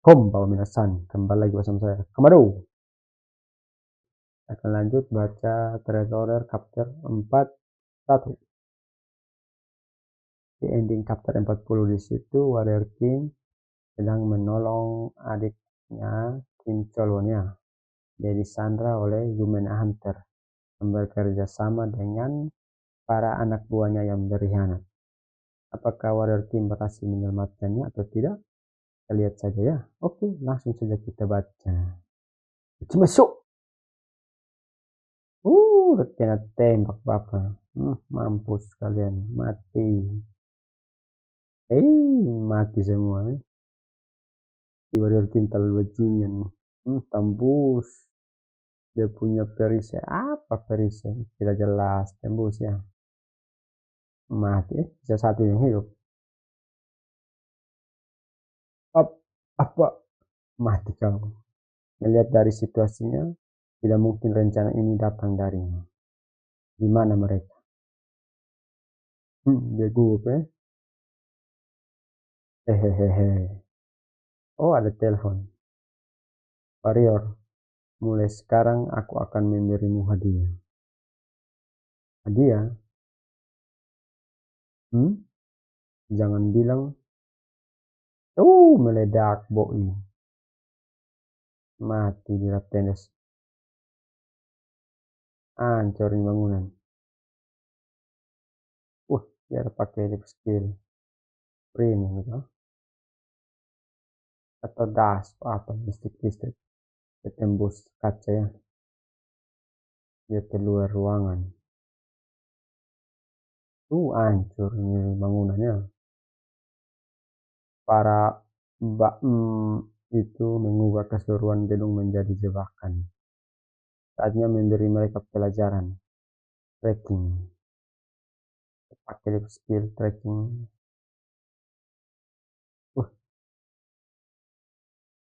Kombawa minasan, kembali lagi bersama saya Kamado. Akan lanjut baca Trade Order chapter 41. Di ending chapter 40 di situ Warrior King sedang menolong adiknya Kim Cholonya. Dia disandra oleh Yumena Hunter yang bekerja sama dengan para anak buahnya yang berkhianat. Apakah Warrior King berhasil menyelamatkannya atau tidak? Kita lihat saja ya. Oke, langsung saja kita baca. Masuk. Kena tembak bapak. Mampus kalian, mati. Mati semua. Di Warrior King terlalu bajingan. Tembus. Dia punya perisai. Apa perisai? Tidak jelas. Tembus ya. Mati. Bisa satu yang hidup. Apa? Mati kau. Melihat dari situasinya, tidak mungkin rencana ini datang darinya. Di mana mereka? Dia gugup ya. Hehehe. Oh, ada telepon. Warrior, mulai sekarang aku akan memberimu hadiah. Hadiah? Jangan bilang. Meledak boi. Mati di tenis. Hancur di bangunan. Biar pakai lip skill. Premium gitu. Atau das apa listrik. Tembus kaca ya. Dia keluar ruangan. Hancur ini bangunannya. Para itu mengubah keseluruhan gedung menjadi jebakan. Saatnya memberi mereka pelajaran. Trekking. Pakai lip skill trekking.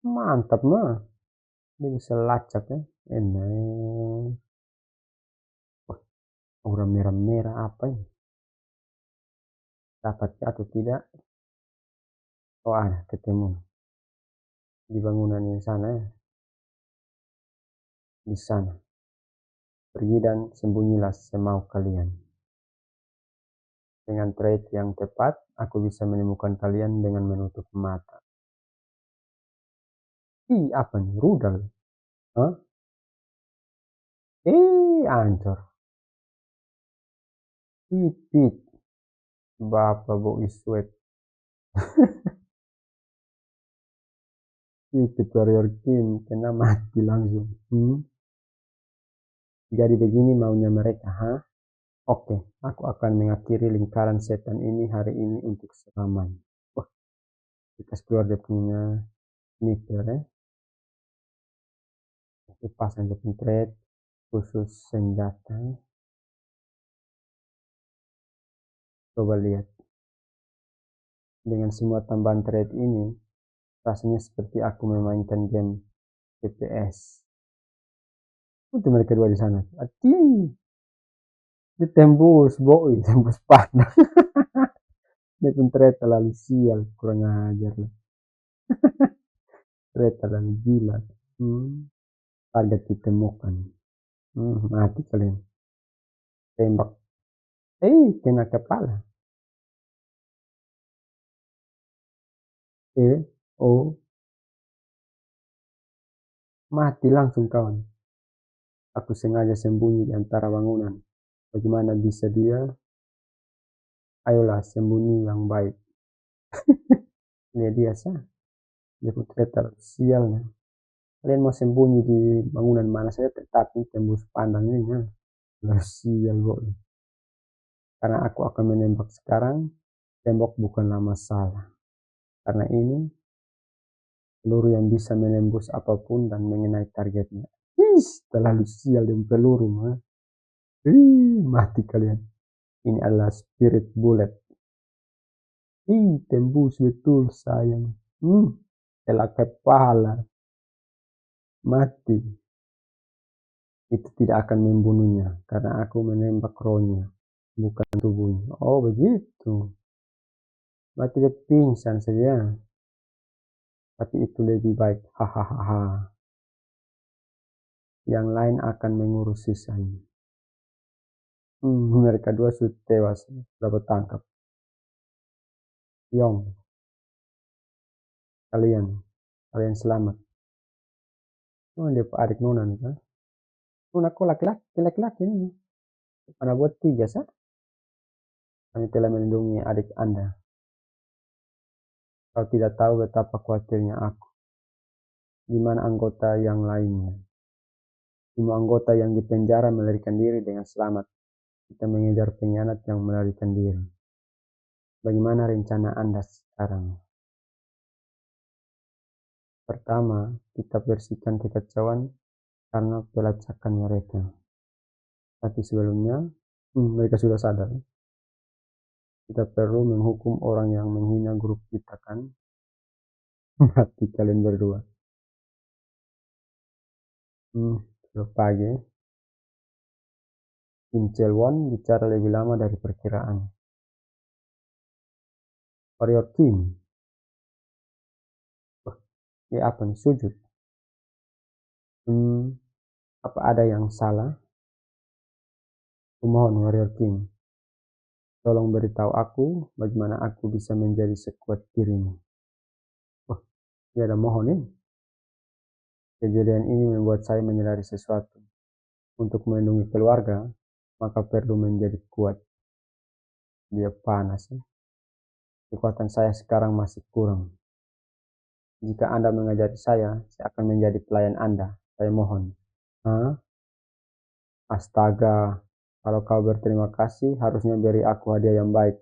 Mantap mah. Dia bisa lacak ya. Enak. Aura merah-merah apa ya? Dapat atau tidak? Ada ketemu di bangunan yang sana ya. Di sana. Pergi dan sembunyilah semau kalian. Dengan trade yang tepat, aku bisa menemukan kalian dengan menutup mata. Apa nih? Rudal? Hah? Hancur. Pipit. Bapak boi sweat. Pipit Warrior King. Kena mati langsung. Jadi begini maunya mereka, ha? Oke, aku akan mengakhiri lingkaran setan ini hari ini untuk selamanya. Kita keluar dia punya sneaker ya. Kita pasang dia punya trade khusus senjata. Coba lihat. Dengan semua tambahan trade ini, rasanya seperti aku memainkan game FPS. Itu mereka dua di sana. Ditembus, boy, tembus panah. Dia pun trade terlalu sial, kurang ajar lah. Trade terlalu gila. Target ditemukan. Mati kalian. Tembak. Kena kepala. Mati langsung kawan. Aku sengaja sembunyi di antara bangunan. Bagaimana bisa dia? Ayolah sembunyi yang baik. Ini dia sah. Dia putra tersialnya. Kalian mau sembunyi di bangunan mana saja tetapi tembus pandang ini. Sial kok. Karena aku akan menembak sekarang. Tembok bukanlah masalah. Karena ini peluru yang bisa menembus apapun dan mengenai targetnya. Terlalu sial dan peluru mah. Mati kalian. Ini adalah spirit bullet. Tembus betul sayang. Telah kepala. Mati. Itu tidak akan membunuhnya. Karena aku menembak rohnya. Bukan tubuhnya. Oh begitu. Mati dia pingsan saja. tapi itu lebih baik. Hahaha. Yang lain akan mengurus sisanya. Mereka dua sudah tewas, sudah tangkap. Yong, kalian selamat. Oh, dia adik Nona nih kan? Nona kok laki-laki ini. Mana buat tiga sah? Kami telah melindungi adik Anda. Kau tidak tahu betapa khawatirnya aku. Di mana anggota yang lainnya? Semua anggota yang dipenjara melarikan diri dengan selamat. Kita mengejar pengkhianat yang melarikan diri. Bagaimana rencana Anda sekarang? Pertama, kita bersihkan kekacauan karena pelacakan mereka. Tapi sebelumnya, mereka sudah sadar. Kita perlu menghukum orang yang menghina grup kita kan? Mati kalian berdua. Selamat pagi. Kim Chelwon bicara lebih lama dari perkiraan. Warrior Kim. Ya apa nih? Sujud. Apa ada yang salah? Kumohon Warrior King. Tolong beritahu aku bagaimana aku bisa menjadi sekuat dirimu. Oh, ya ada mohon nih. Kejadian ini membuat saya menyadari sesuatu. Untuk melindungi keluarga, maka perlu menjadi kuat. Dia panas ya. Kekuatan saya sekarang masih kurang. Jika Anda mengajari saya akan menjadi pelayan Anda. Saya mohon. Hah? Astaga, kalau kau berterima kasih, harusnya beri aku hadiah yang baik.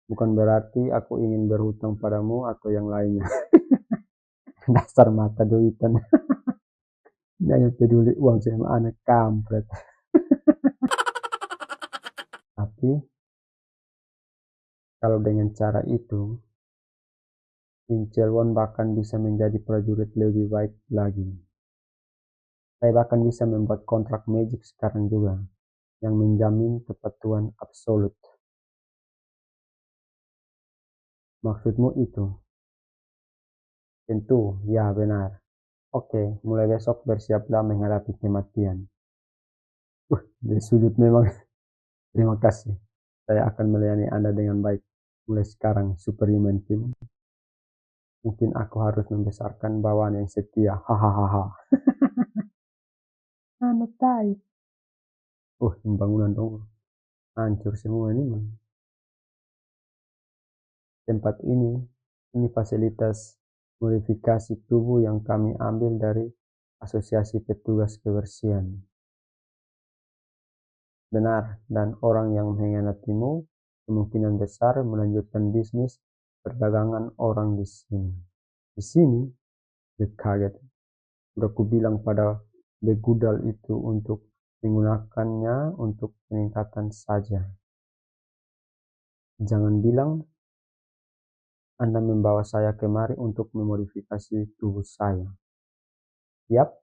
Bukan berarti aku ingin berhutang padamu atau yang lainnya. Dasar mata duitan. Dia peduli uang sama anak kampret. Tapi, kalau dengan cara itu, Kim Chelwon bahkan bisa menjadi prajurit lebih baik lagi. Saya bahkan bisa membuat kontrak magic sekarang juga, yang menjamin kepatuhan absolut. Maksudmu itu? Tentu, ya benar. Oke, mulai besok bersiaplah menghadapi kematian. Dari sudut memang. Terima kasih. Saya akan melayani Anda dengan baik. Mulai sekarang, Superhuman Team. Mungkin aku harus membesarkan bawahan yang setia. Hahaha. Anak tai. Bangunan dong. Hancur semua ini, man. Tempat ini fasilitas modifikasi tubuh yang kami ambil dari Asosiasi Petugas Kebersihan. Benar, dan orang yang mengkhianatimu kemungkinan besar melanjutkan bisnis perdagangan orang di sini. Di sini, dia kaget. Udah kubilang pada begudal itu untuk menggunakannya untuk peningkatan saja. Jangan bilang Anda membawa saya kemari untuk memodifikasi tubuh saya. Yap,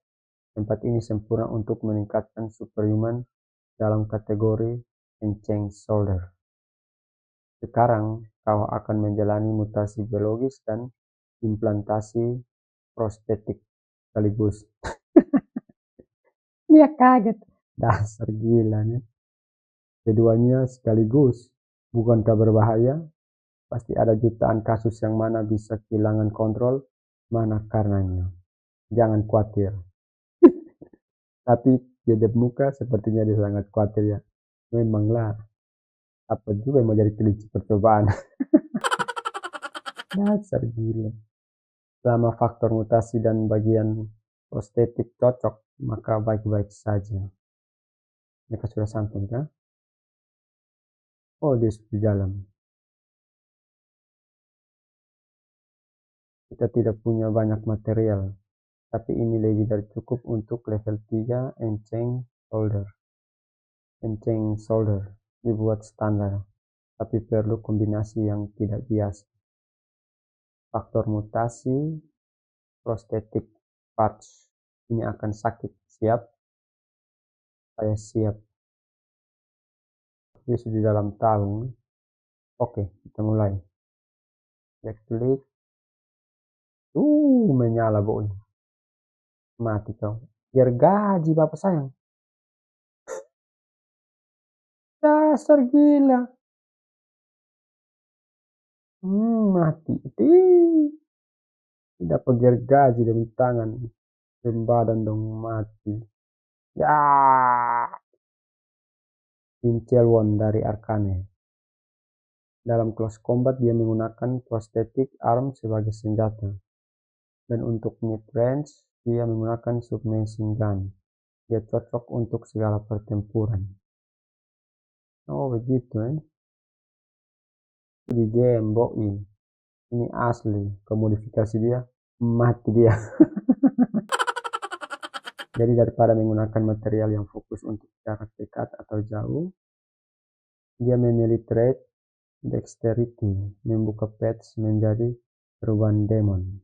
tempat ini sempurna untuk meningkatkan superhuman dalam kategori Enchant Soldier. Sekarang kau akan menjalani mutasi biologis dan implantasi prostetik sekaligus. Dia kaget. Dasar gila nih. Keduanya sekaligus. Bukankah berbahaya? Pasti ada jutaan kasus yang mana bisa kehilangan kontrol, mana karenanya. Jangan khawatir. Tapi dia muka sepertinya dia sangat khawatir ya. Memanglah. Apa juga yang mau jadi kelinci percobaan. Dasar gila. Selama faktor mutasi dan bagian prostetik cocok, maka baik-baik saja. Mereka sudah sampai kan? Oh, dia sudah jalan. Kita tidak punya banyak material, tapi ini lebih dari cukup untuk level 3 Enchant Soldier dibuat standar, tapi perlu kombinasi yang tidak biasa. Faktor mutasi prosthetic parts. Ini akan sakit. Siap? Saya siap. Dia sudah dalam tahun. Oke, kita mulai. Back klik. Menyala boy. Mati kau. Gergaji bapak sayang. Dasar gila. Mati. Tidak gergaji dari tangan. Dan badan dong mati. Ya. Kim dari Arcane. Dalam close combat dia menggunakan prosthetic arm sebagai senjata. Dan untuk mid range dia menggunakan submachine gun. Dia cocok untuk segala pertempuran. Oh begitu Di game boy. Ini asli. Kemodifikasi dia mati dia. Jadi daripada menggunakan material yang fokus untuk jarak dekat atau jauh, dia memilih trait dexterity, membuka patch menjadi perubahan demon.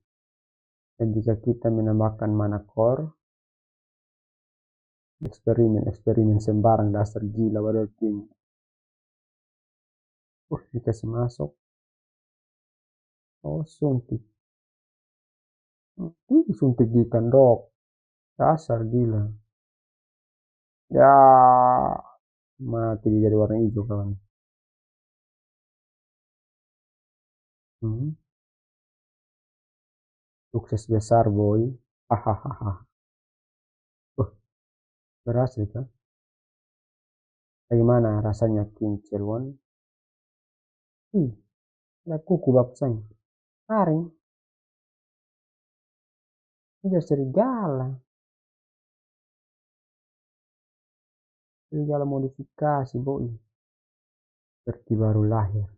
Dan jika kita menambahkan mana core, eksperimen sembarang dasar gila berarti. Dikasih masuk. Oh, suntik. Suntik di kandok. Dasar gila. Ya, mati dia jadi warna hijau kawan. Sukses besar boy. Hahaha. Berhasil kan? Bagaimana rasanya King Chelwon? Ada kuku bapak saya. Taring. Ini serigala. Serigala modifikasi boy. Seperti baru lahir.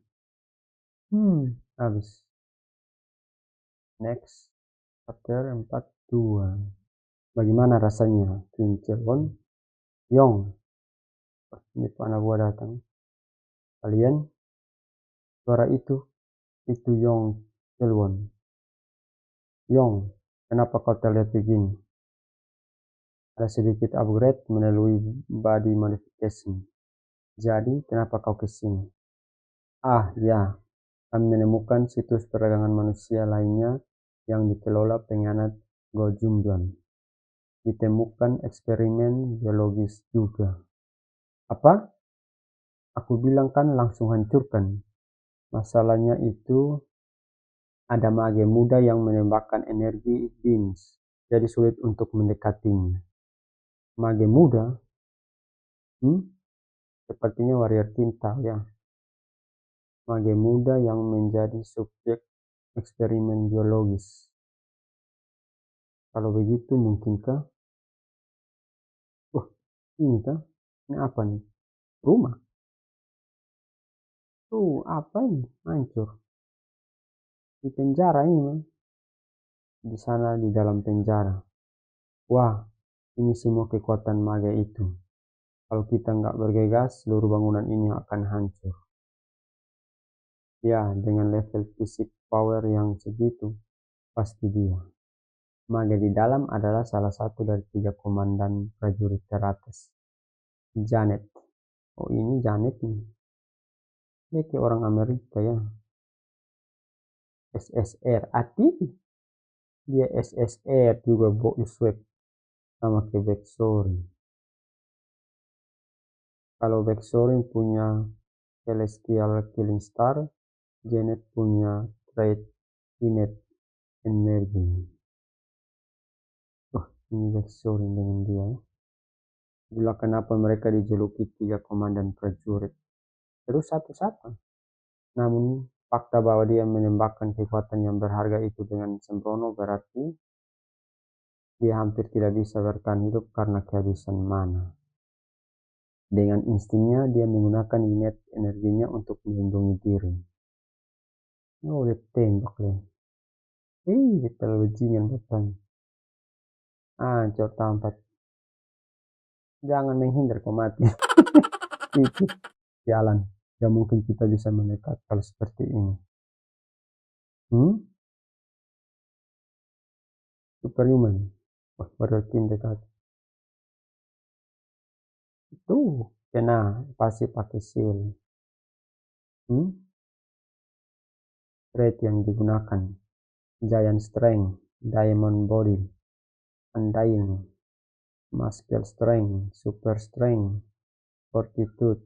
Habis. Next. Chapter 42. Bagaimana rasanya King Chelwon? Yong. Ini anak gua datang. Kalian? Suara itu Yong Chelwon. Yong, kenapa kau terlihat begini? Ada sedikit upgrade melalui body modification. Jadi, kenapa kau kesini? Ya, kami menemukan situs perdagangan manusia lainnya yang dikelola pengkhianat Gojumban. Ditemukan eksperimen biologis juga. Apa? Aku bilang kan langsung hancurkan. Masalahnya itu ada mage muda yang menembakkan energi beams. Jadi sulit untuk mendekatinya. Mage muda? Sepertinya warrior cinta ya. Mage muda yang menjadi subjek eksperimen biologis. Kalau begitu mungkinkah? Ini kah? Ini apa nih? Rumah? Apa ini? Hancur. Di penjara ini, man. Di sana di dalam penjara. Wah, ini semua kekuatan mage itu. Kalau kita nggak bergegas, seluruh bangunan ini akan hancur. Ya, dengan level fisik power yang segitu, pasti dia. Mage di dalam adalah salah satu dari 3 komandan prajurit teratas. Janet. Ini Janet nih. Dia kayak orang Amerika ya. SSR. Dia SSR juga Swag sama kayak Backstory. Kalau Backstory punya Celestial Killing Star, Janet punya Trait Innate Energy. Ini Backstory dengan dia. Bila kenapa mereka dijuluki 3 komandan prajurit. Terus satu-satu. Namun fakta bahwa dia menembakkan kekuatan yang berharga itu dengan sembrono berarti dia hampir tidak bisa bertahan hidup karena kehabisan mana. Dengan instingnya dia menggunakan innate energinya untuk melindungi diri. Dia tembak deh. Terlalu bajingan bapaknya. Hancur tampak. Jangan menghindar kau mati. Itu jalan. Gak mungkin kita bisa mendekat kalau seperti ini. Superhuman. Baru tim dekat. Itu kena pasti pakai seal. Rate yang digunakan. Giant Strength, Diamond Body, Undying, Muscle Strength, Super Strength, Fortitude.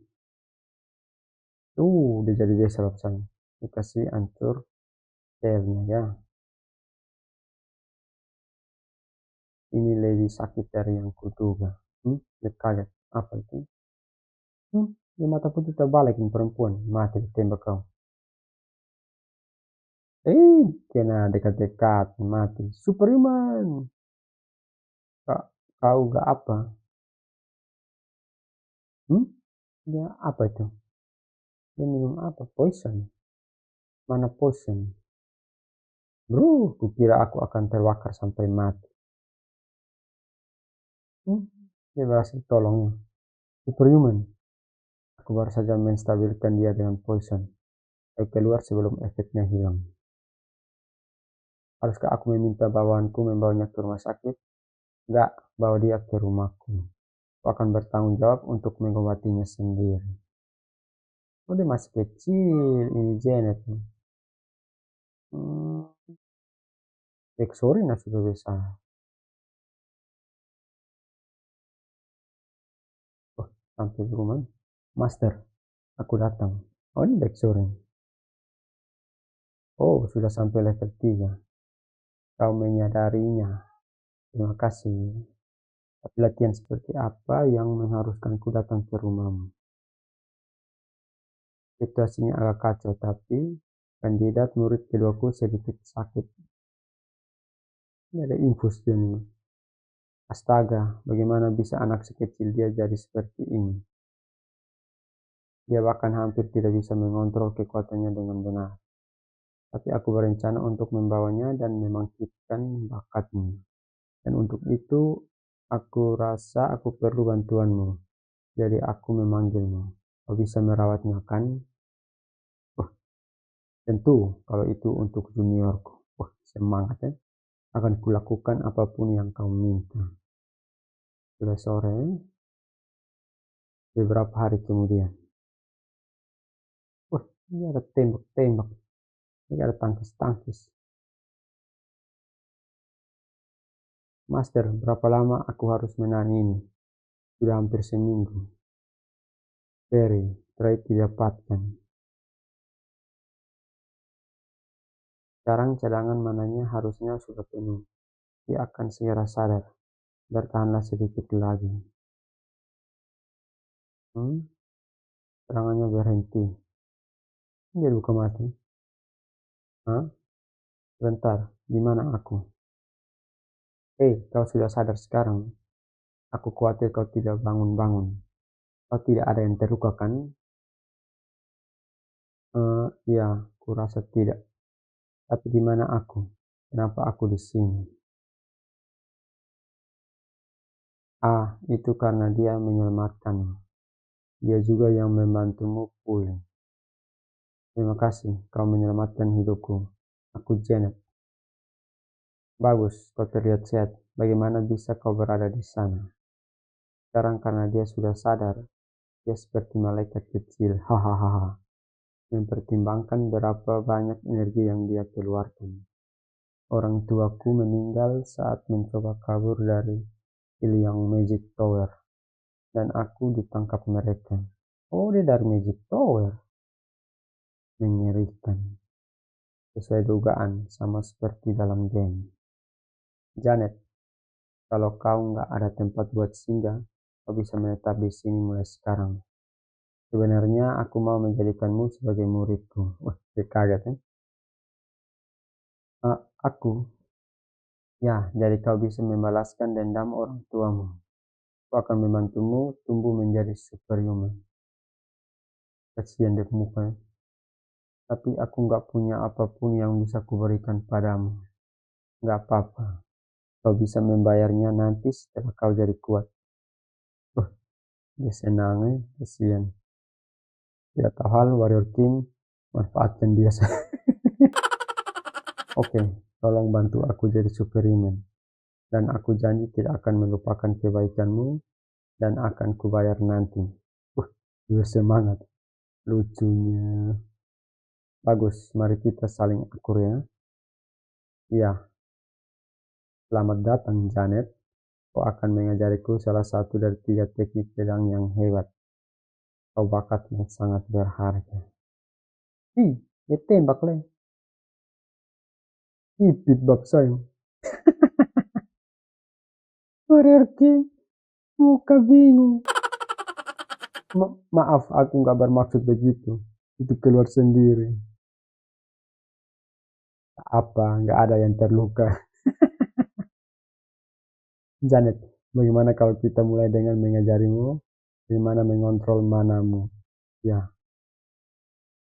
Dia jadi biasa bapaknya. Dikasih ancur tailnya ya. Ini lebih sakit dari yang kuduga. Dia kaget. Apa itu? Dia mata putih terbalik perempuan. Mati ditembak kau. Kena dekat-dekat. Mati. Superhuman. Kau gak apa? Dia apa itu? Dia minum apa? Poison. Mana poison? Bro, kukira aku akan terbakar sampai mati. Dia berhasil tolongnya. Superhuman. Aku baru saja menstabilkan dia dengan poison. Ayo keluar sebelum efeknya hilang. Haruskah aku meminta bawahanku membawanya ke rumah sakit? Enggak, bawa dia ke rumahku. Aku akan bertanggung jawab untuk mengobatinya sendiri. Dia masih kecil, ini Janet. Backstory sudah besar. Sampai di rumah. Master, aku datang. Ini backstory. Sudah sampai level 3. Kau menyadarinya. Terima kasih. Tapi latihan seperti apa yang mengharuskan ku datang ke rumahmu? Situasinya agak kacau, tapi kandidat murid keduaku sedikit sakit. Ini ada infus dia nih. Astaga, bagaimana bisa anak sekecil dia jadi seperti ini? Dia bahkan hampir tidak bisa mengontrol kekuatannya dengan benar. Tapi aku berencana untuk membawanya dan membangkitkan bakatnya. Dan untuk itu, aku rasa aku perlu bantuanmu. Jadi aku memanggilmu. Kau bisa merawatnya kan? Tentu, kalau itu untuk juniorku. Semangat ya. Akan kulakukan apapun yang kau minta. Sudah sore, beberapa hari kemudian. Ini ada tembak-tembak. Ini ada tangkis-tangkis. Master, berapa lama aku harus menahan ini? Sudah hampir seminggu. Ferry, trade didapatkan. Sekarang cadangan mananya harusnya sudah penuh. Dia akan segera sadar. Bertahanlah sedikit lagi. Serangannya berhenti. Dia luka mati. Bentar, di mana aku? Kau sudah sadar sekarang? Aku khawatir kau tidak bangun-bangun. Kau tidak ada yang terluka kan? Ya, kurasa tidak. Tapi di mana aku? Kenapa aku di sini? Itu karena dia menyelamatkanmu. Dia juga yang membantumu pulih. Terima kasih, kau menyelamatkan hidupku. Aku Janet. Bagus, kau terlihat sehat. Bagaimana bisa kau berada di sana? Sekarang karena dia sudah sadar, dia seperti malaikat kecil. Hahaha. Mempertimbangkan berapa banyak energi yang dia keluarkan. Orang tuaku meninggal saat mencoba kabur dari Iliang Magic Tower. Dan aku ditangkap mereka. Dia dari Magic Tower. Mengerikan. Sesuai dugaan, sama seperti dalam game. Janet, kalau kau nggak ada tempat buat singgah, kau bisa menetap di sini mulai sekarang. Sebenarnya aku mau menjadikanmu sebagai muridku. Dia kaget ya. Aku? Ya, jadi kau bisa membalaskan dendam orang tuamu. Aku akan membantumu tumbuh menjadi superhuman. Kasihan dia muka. Tapi aku nggak punya apapun yang bisa kuberikan padamu. Nggak apa-apa. Kau bisa membayarnya nanti setelah kau jadi kuat. Dia senang ya, kasihan. Tidak tahu hal Warrior King manfaatkan dia. Oke, tolong bantu aku jadi superhuman. Dan aku janji tidak akan melupakan kebaikanmu dan akan kubayar nanti. Dia semangat. Lucunya. Bagus, mari kita saling akur ya. Ya, selamat datang Janet. Kau akan mengajariku salah satu dari 3 teknik pedang yang hebat. Kau bakat yang sangat berharga. Ih, dia tembak leh. Ipit baksay. Warrior King, muka bingung. Maaf, aku nggak bermaksud begitu. Itu keluar sendiri. Apa, nggak ada yang terluka. Janet, bagaimana kalau kita mulai dengan mengajarimu bagaimana mengontrol manamu? Ya,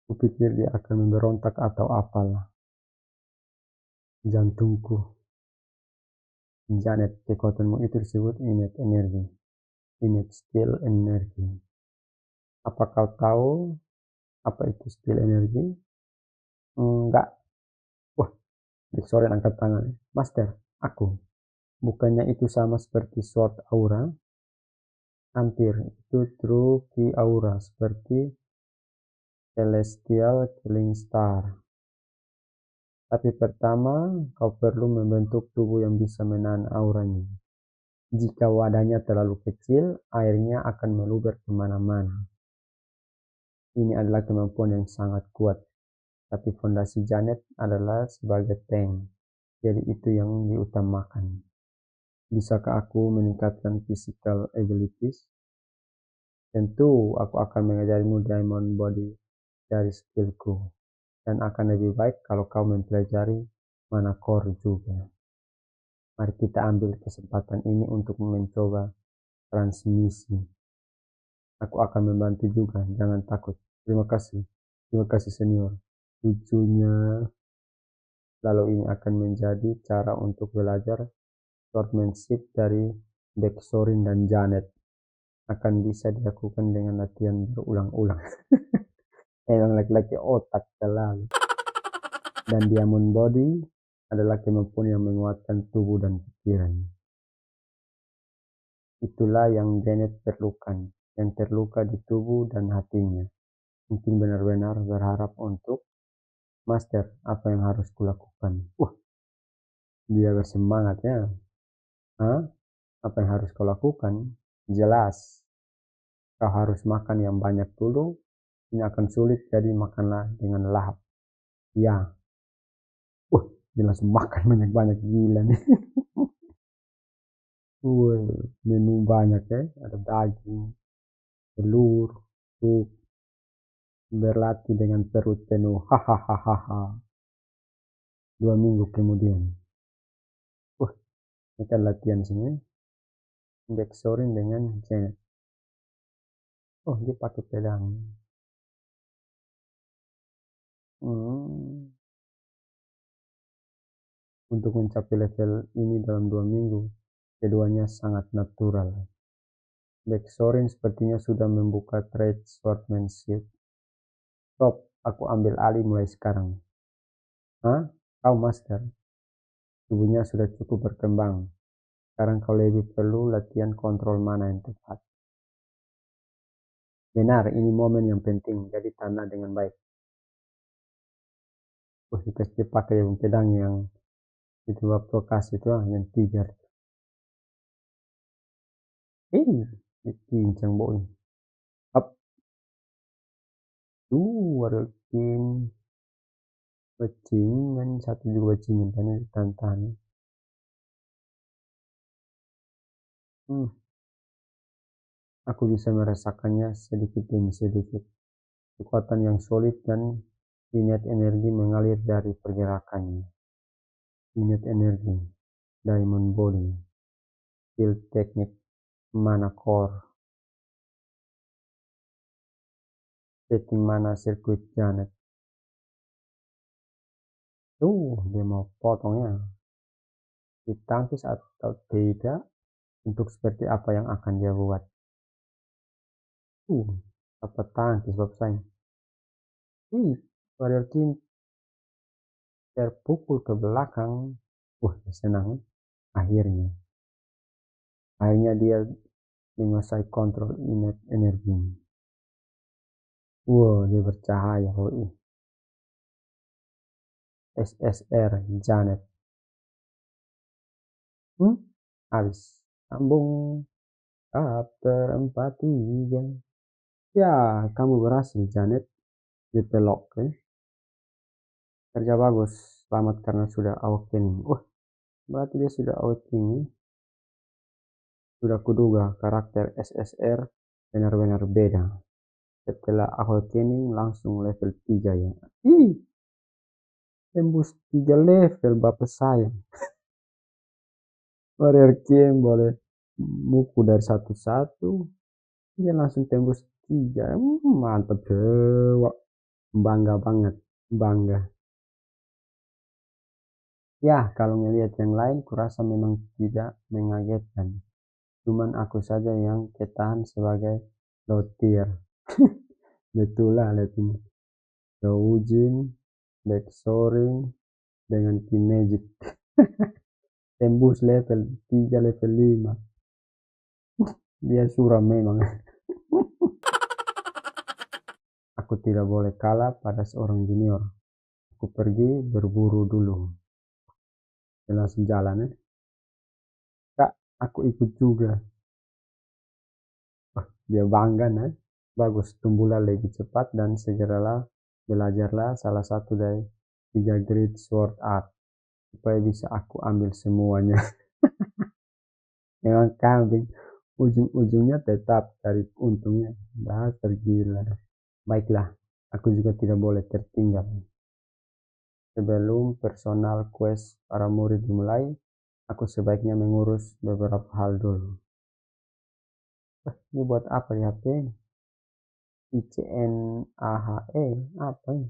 kupikir dia akan memberontak atau apalah. Jantungku. Janet, kekuatanmu itu disebut innate energy. Innate skill energy. Apa kau tahu apa itu skill energy? Enggak. Wah, Victorian angkat tangan. Master, aku. Bukannya itu sama seperti sword aura? Hampir. Itu true key aura. Seperti celestial killing star. Tapi pertama, kau perlu membentuk tubuh yang bisa menahan auranya. Jika wadahnya terlalu kecil, airnya akan meluber kemana-mana. Ini adalah kemampuan yang sangat kuat. Tapi fondasi Janet adalah sebagai tank. Jadi itu yang diutamakan. Bisakah aku meningkatkan physical abilities? Tentu aku akan mengajarimu Diamond Body dari skillku. Dan akan lebih baik kalau kau mempelajari mana core juga. Mari kita ambil kesempatan ini untuk mencoba transmisi. Aku akan membantu juga, jangan takut. Terima kasih senior. Lucunya, lalu ini akan menjadi cara untuk belajar swordmanship dari Backsorin dan Janet. Akan bisa dilakukan dengan latihan berulang-ulang. Emang laki-laki otak selalu. Dan Diamond Body adalah kemampuan yang menguatkan tubuh dan pikiran. Itulah yang Janet perlukan, yang terluka di tubuh dan hatinya. Mungkin benar-benar berharap untuk Master, apa yang harus kulakukan? Dia bersemangat ya. Hah? Apa yang harus kau lakukan? Jelas, kau harus makan yang banyak dulu. Ini akan sulit, jadi makanlah dengan lahap. Ya, dia langsung makan banyak-banyak, gila nih. Menu banyak ya. Ada daging, telur, sup, berlatih dengan perut penuh. Hahaha. 2 minggu kemudian. Ini kan latihan sini. Backsorin dengan Janet. Dia pakai pedang. Untuk mencapai level ini dalam 2 minggu, keduanya sangat natural. Backsorin sepertinya sudah membuka trade swordmanship. Stop, aku ambil alih mulai sekarang. Hah? Kau master? Tubuhnya sudah cukup berkembang. Sekarang kau lebih perlu latihan kontrol mana yang tepat. Benar, ini momen yang penting, jadi tanah dengan baik. Dikasih pakai yang pedang yang itu waktu kasih itu yang 3. Pincang boy. Up. Ada tim bajingan, satu juga bajingan kan tantan. Aku bisa merasakannya sedikit demi sedikit. Kekuatan yang solid dan innate energi mengalir dari pergerakannya. Innate energi, Diamond Body, skill teknik, mana core, setting mana sirkuit Janet. Dia mau potongnya. Ditangkis atau tidak, untuk seperti apa yang akan dia buat. Apa tangkis bobsay. Warrior King terpukul ke belakang. Senang. Akhirnya dia menguasai kontrol innate energi. Dia bercahaya. SSR Janet. Habis. Sambung chapter 43. Ya, kamu berhasil, Janet. Dipelok, ya. Kerja bagus. Selamat karena sudah awakening. Berarti dia sudah awakening. Sudah kuduga karakter SSR benar-benar beda. Setelah awakening langsung level 3 ya. Ih, tembus 3 level bapak saya. Warrior King boleh muku dari satu-satu. Dia langsung tembus 3. Mantap dewa. Bangga banget. Bangga. Ya, kalau ngelihat yang lain kurasa memang tidak mengagetkan. Cuman aku saja yang ketahan sebagai low tier. Betul lah, lihat ini. Gaujin, backsoaring, dengan key magic. Tembus level 3, level 5. Dia suram memang. Aku tidak boleh kalah pada seorang junior. Aku pergi berburu dulu. Dia langsung jalan ya. Kak, aku ikut juga. Dia bangga ya. Bagus, tumbuhlah lebih cepat dan segeralah belajarlah salah satu dari 3 Great Sword Art. Supaya bisa aku ambil semuanya. Memang kambing. Ujung-ujungnya tetap cari untungnya. Dasar gila. Baiklah, aku juga tidak boleh tertinggal. Sebelum personal quest para murid dimulai, aku sebaiknya mengurus beberapa hal dulu. Ini buat apa di HP? ICNAHE, apa ini?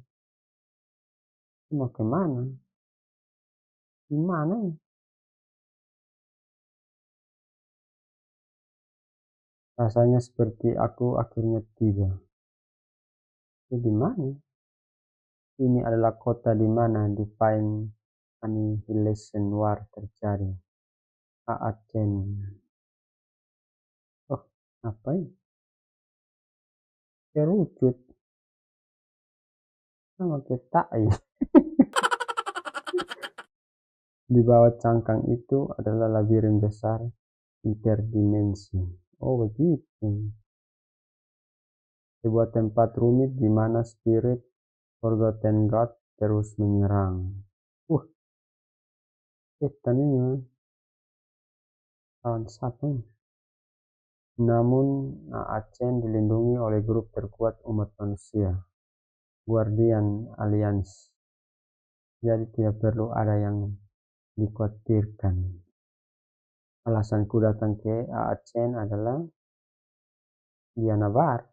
Ini mau kemana? Gimana ini? Rasanya seperti aku akhirnya tiba. Ini di mana? Ini adalah kota di mana Divine Annihilation War terjadi. Aachen. Apa ini? Kerucut. Sama ketak ya. Di bawah cangkang itu adalah labirin besar interdimensi. Oh begitu. Sebuah tempat rumit di mana spirit Forgotten God terus menyerang. Setan ini lawan siapa ini? Namun Aachen dilindungi oleh grup terkuat umat manusia, Guardian Alliance. Jadi tidak perlu ada yang dikhawatirkan. Alasanku datang ke Aachen adalah dia nabar.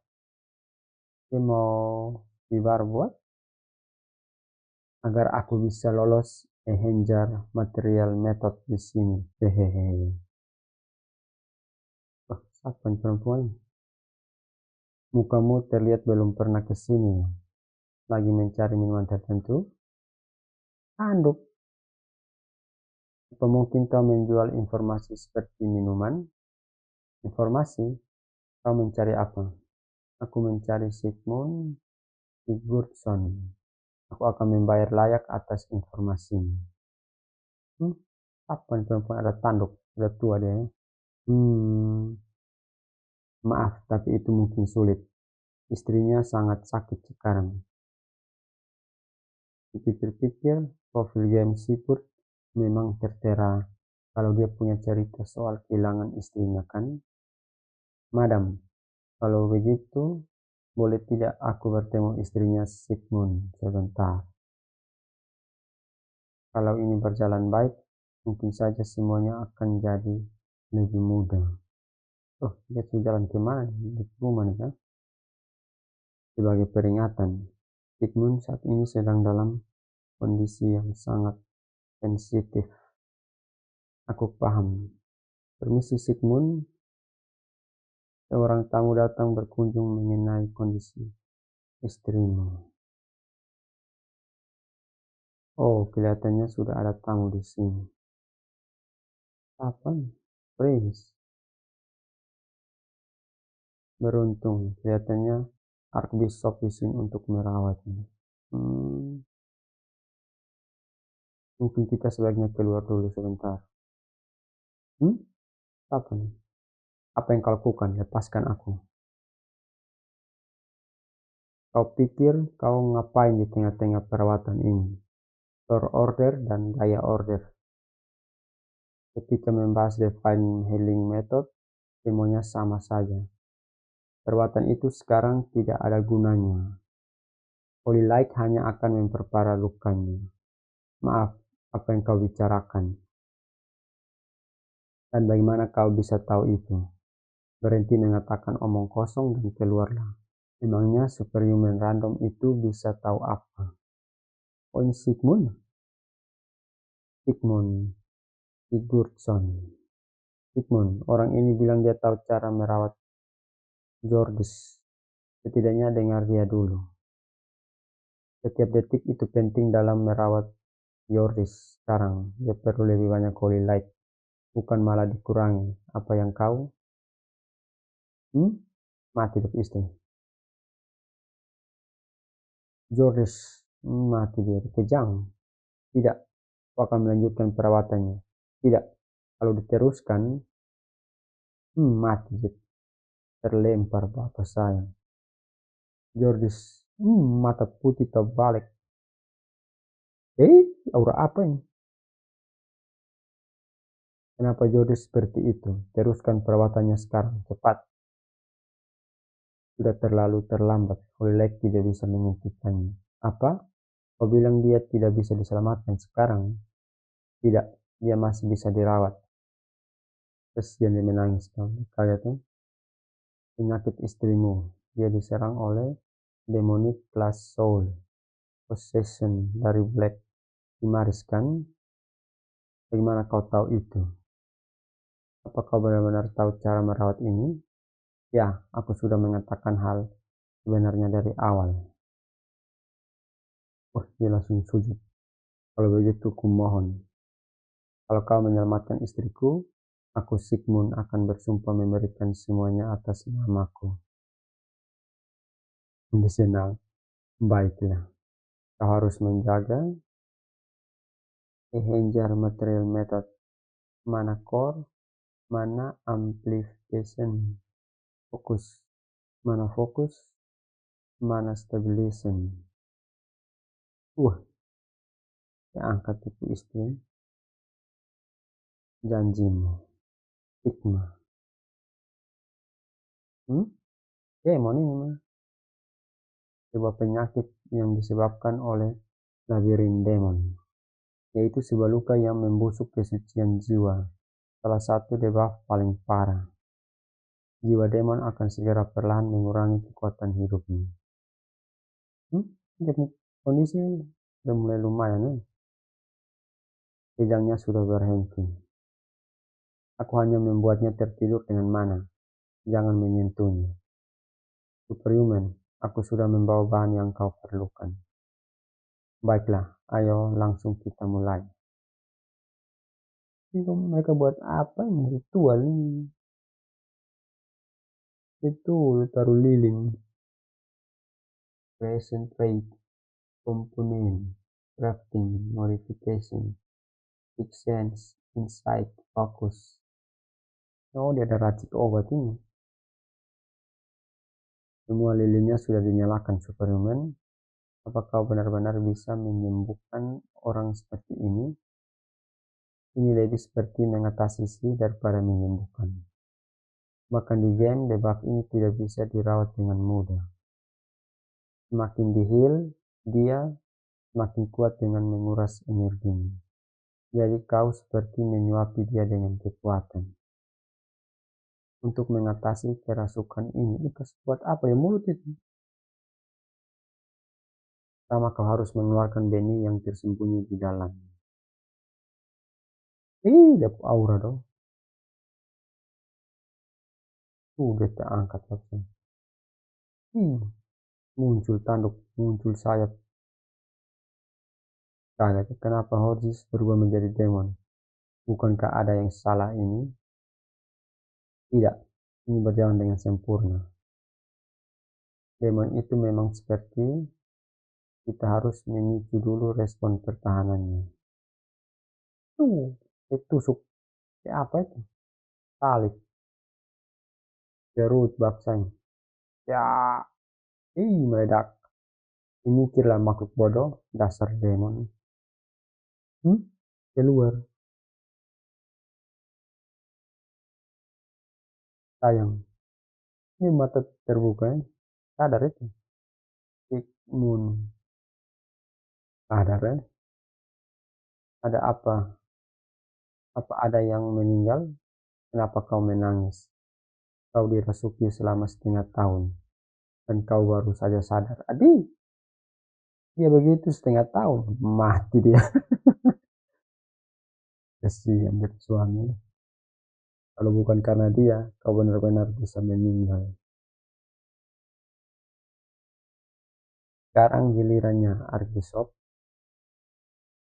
Dia mau dibar buat agar aku bisa lolos Avenger Material Method di sini. Hehehe. Siapa perempuan? Mukamu terlihat belum pernah ke sini. Lagi mencari minuman tertentu? Anduk. Atau mungkin kau menjual informasi seperti minuman? Informasi? Kau mencari apa? Aku mencari Sigmund Sigurdsson. Aku akan membayar layak atas informasinya. Apa perempuan ada tanduk? Sudah tua dia. Maaf, tapi itu mungkin sulit. Istrinya sangat sakit sekarang. Dipikir-pikir, profil game Sipur memang tertera kalau dia punya cerita soal kehilangan istrinya kan? Madam, kalau begitu, boleh tidak aku bertemu istrinya Sigmund sebentar? Kalau ini berjalan baik, mungkin saja semuanya akan jadi lebih mudah. Dia sudah jalan kemana? Di rumah nih kan? Sebagai peringatan, Sigmund saat ini sedang dalam kondisi yang sangat sensitif. Aku paham. Permisi Sigmund, seorang tamu datang berkunjung mengenai kondisi istrimu. Kelihatannya sudah ada tamu di sini. Apa nih? Prince. Beruntung, kelihatannya Archbishop di sini untuk merawatnya. Mungkin kita sebaiknya keluar dulu sebentar. Apa nih? Apa yang kau lakukan? Lepaskan aku. Kau pikir kau ngapain di tengah-tengah perawatan ini? Store order dan daya order. Ketika membahas Divine Healing Method, semuanya sama saja. Perawatan itu sekarang tidak ada gunanya. Holy Light hanya akan memperparah lukanya. Maaf, apa yang kau bicarakan? Dan bagaimana kau bisa tahu itu? Berhenti mengatakan omong kosong dan keluarlah. Emangnya superhuman random itu bisa tahu apa? Oh, ini Sigmund? Sigmund Sigurdsson. Sigmund, orang ini bilang dia tahu cara merawat Georges. Setidaknya dengar dia dulu. Setiap detik itu penting dalam merawat Georges. Sekarang dia perlu lebih banyak holy light, bukan malah dikurangi. Apa yang kau? Mati dok istri. Georges mati dia. Kejang. Tidak. Kau akan melanjutkan perawatannya. Tidak. Kalau diteruskan, mati dia. Terlempar bapak sayang. Georges, mata putih terbalik. Aura apa ini? Kenapa Georges seperti itu? Teruskan perawatannya sekarang, cepat. Sudah terlalu terlambat. Holy Light tidak bisa menghentikannya. Apa? Kau bilang dia tidak bisa diselamatkan sekarang? Tidak, dia masih bisa dirawat. Kesian dia menangis. Kaget tuh. Penyakit istrimu. Dia diserang oleh demonic class soul. Possession dari Black Imaris kan? Bagaimana kau tahu itu? Apa kau benar-benar tahu cara merawat ini? Ya, aku sudah mengatakan hal sebenarnya dari awal. Dia langsung sujud. Kalau begitu kumohon. Kalau kau menyelamatkan istriku, aku Sigmund akan bersumpah memberikan semuanya atas namaku. Medicinal. Baiklah. Kau harus menjaga Ehenger Material Method. Mana core, mana amplification. Fokus. Mana fokus, mana stabilization. Ya angkat itu istri. Janjimu. Hikmah. Demon ini mah. Sebuah penyakit yang disebabkan oleh labirin demon, yaitu sebuah luka yang membusuk kesucian jiwa. Salah satu debuff paling parah. Jiwa demon akan segera perlahan mengurangi kekuatan hidupnya. Jadi kondisi sudah mulai lumayan. Kejangnya sudah berhenti. Aku hanya membuatnya tertidur dengan mana. Jangan menyentuhnya. Superhuman, aku sudah membawa bahan yang kau perlukan. Baiklah, ayo langsung kita mulai. Itu mereka buat apa ini? Ritual ini. Itu taruh lilin. Present rate, komponen, crafting, modification, six sense, insight, focus. Oh, dia ada racik obat ini. Semua lilinnya sudah dinyalakan, Superman. Apa kau benar-benar bisa menyembuhkan orang seperti ini? Ini lebih seperti mengatasi sihir daripada menyembuhkan. Bahkan di game, debuff ini tidak bisa dirawat dengan mudah. Semakin di-heal, dia semakin kuat dengan menguras energinya. Jadi kau seperti menyuapi dia dengan kekuatan. Untuk mengatasi kerasukan ini, itu buat apa ya mulut itu? Pertama kau harus mengeluarkan benih yang tersembunyi di dalam. Dapat aura dong. Dia angkat langsung. Muncul tanduk, muncul sayap. Kaget, kenapa Horus berubah menjadi demon? Bukankah ada yang salah ini? Tidak, ini berjalan dengan sempurna. Demon itu memang seperti kita harus memicu dulu respon pertahanannya. Ditusuk. Apa itu? Salib, Garut, baksanya. Ya, meledak. Mikirlah makhluk bodoh, dasar demon. Keluar, sayang. Ini mata terbuka, ya. Sadar itu. Sigmund, sadar ya. Ada apa? Apa ada yang meninggal? Kenapa kau menangis? Kau dirasuki selama setengah tahun, dan kau baru saja sadar. Adi, dia begitu setengah tahun, mati dia. Kasihan suami. Kalau bukan karena dia, kau benar-benar bisa meninggal. Sekarang gilirannya Argisop,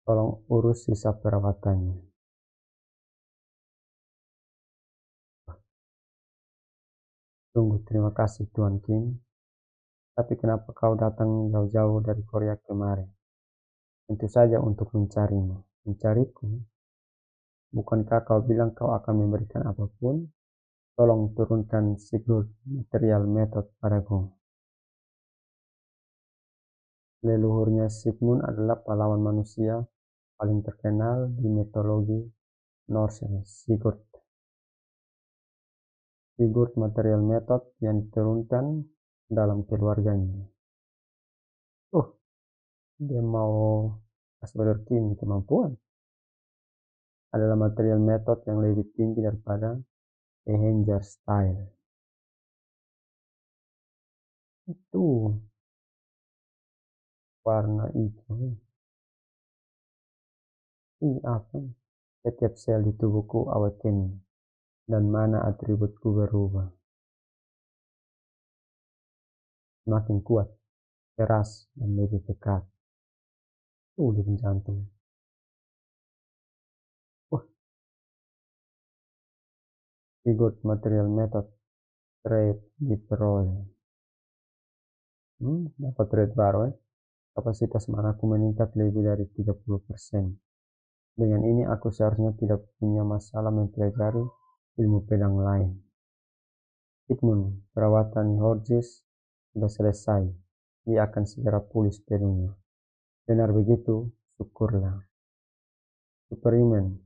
tolong urus sisa perawatannya. Tunggu, terima kasih Tuan King. Tapi kenapa kau datang jauh-jauh dari Korea kemarin? Tentu saja untuk mencarimu. Mencariku? Bukankah kau bilang kau akan memberikan apapun? Tolong turunkan Sigurd material method padaku. Leluhurnya Sigmund adalah pahlawan manusia paling terkenal di mitologi Norse, Sigurd. Sigurd material method yang diturunkan dalam keluarganya. Dia mau Asperger King kemampuan. Adalah material method yang lebih tinggi daripada Avenger Style. Itu warna hijau. Ini apa? Setiap sel di tubuhku awakening, dan mana atributku berubah. Semakin kuat, keras, dan lebih dekat. Di jantung. Sigurd material method trade diperoleh. Dapat trade baru ya. Kapasitas manaku meningkat lebih dari 30%. Dengan ini aku seharusnya tidak punya masalah mempelajari ilmu pedang lain. Sigmund, perawatan Horjis sudah selesai. Dia akan segera pulih sepenuhnya. Benar begitu, syukurlah. Superhuman,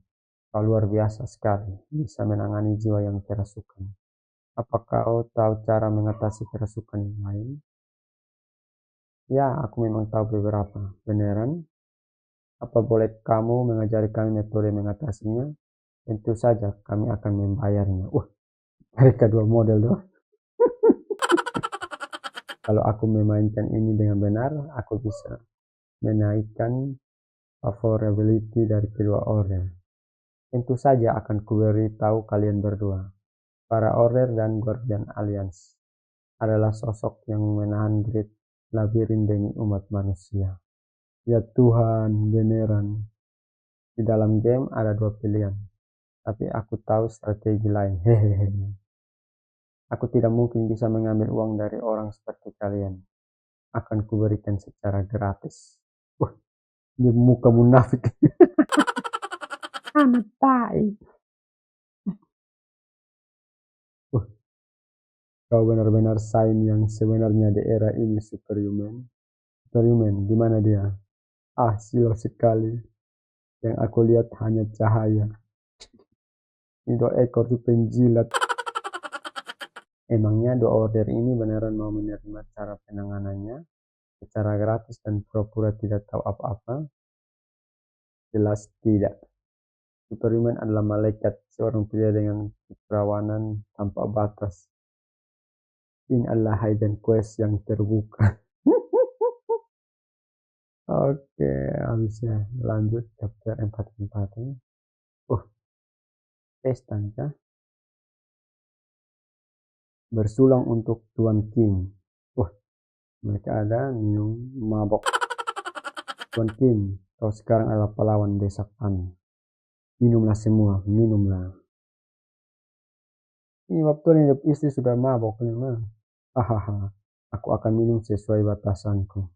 kau luar biasa sekali, bisa menangani jiwa yang kerasukan. Apa kau tahu cara mengatasi kerasukan yang lain? Ya, aku memang tahu beberapa. Beneran? Apa boleh kamu mengajari kami metode mengatasinya? Tentu saja kami akan membayarnya. Mereka dua model doang. Kalau aku memainkan ini dengan benar, aku bisa menaikkan favorability dari kedua order. Tentu saja akan kuberi tahu kalian berdua. Para order dan Guardian Alliance adalah sosok yang menahan grid labirin demi umat manusia. Ya Tuhan, beneran. Di dalam game ada dua pilihan, tapi aku tahu strategi lain. Hehehe. Aku tidak mungkin bisa mengambil uang dari orang seperti kalian. Akan kuberikan secara gratis. Dia muka munafik. Amat baik. Kau benar-benar Sain yang sebenarnya di era ini, Superhuman. Superhuman, di mana dia? Silau sekali. Yang aku lihat hanya cahaya. Ini 2 ekor tuh penjilat. Emangnya 2 order ini beneran mau menerima cara penanganannya secara gratis dan pura-pura tidak tahu apa-apa? Jelas tidak. Superhuman adalah malaikat, seorang pria dengan keperawanan tanpa batas. Ini adalah hidden quest yang terbuka. Oke, habisnya lanjut chapter 44 ini. Pesta bersulang untuk Tuan King. Mereka ada minum mabok. Tuan King, kau sekarang adalah pahlawan desa kami. Minumlah semua, minumlah. Ini waktu ini istri sudah mabok. Hahaha, aku akan minum sesuai batasanku.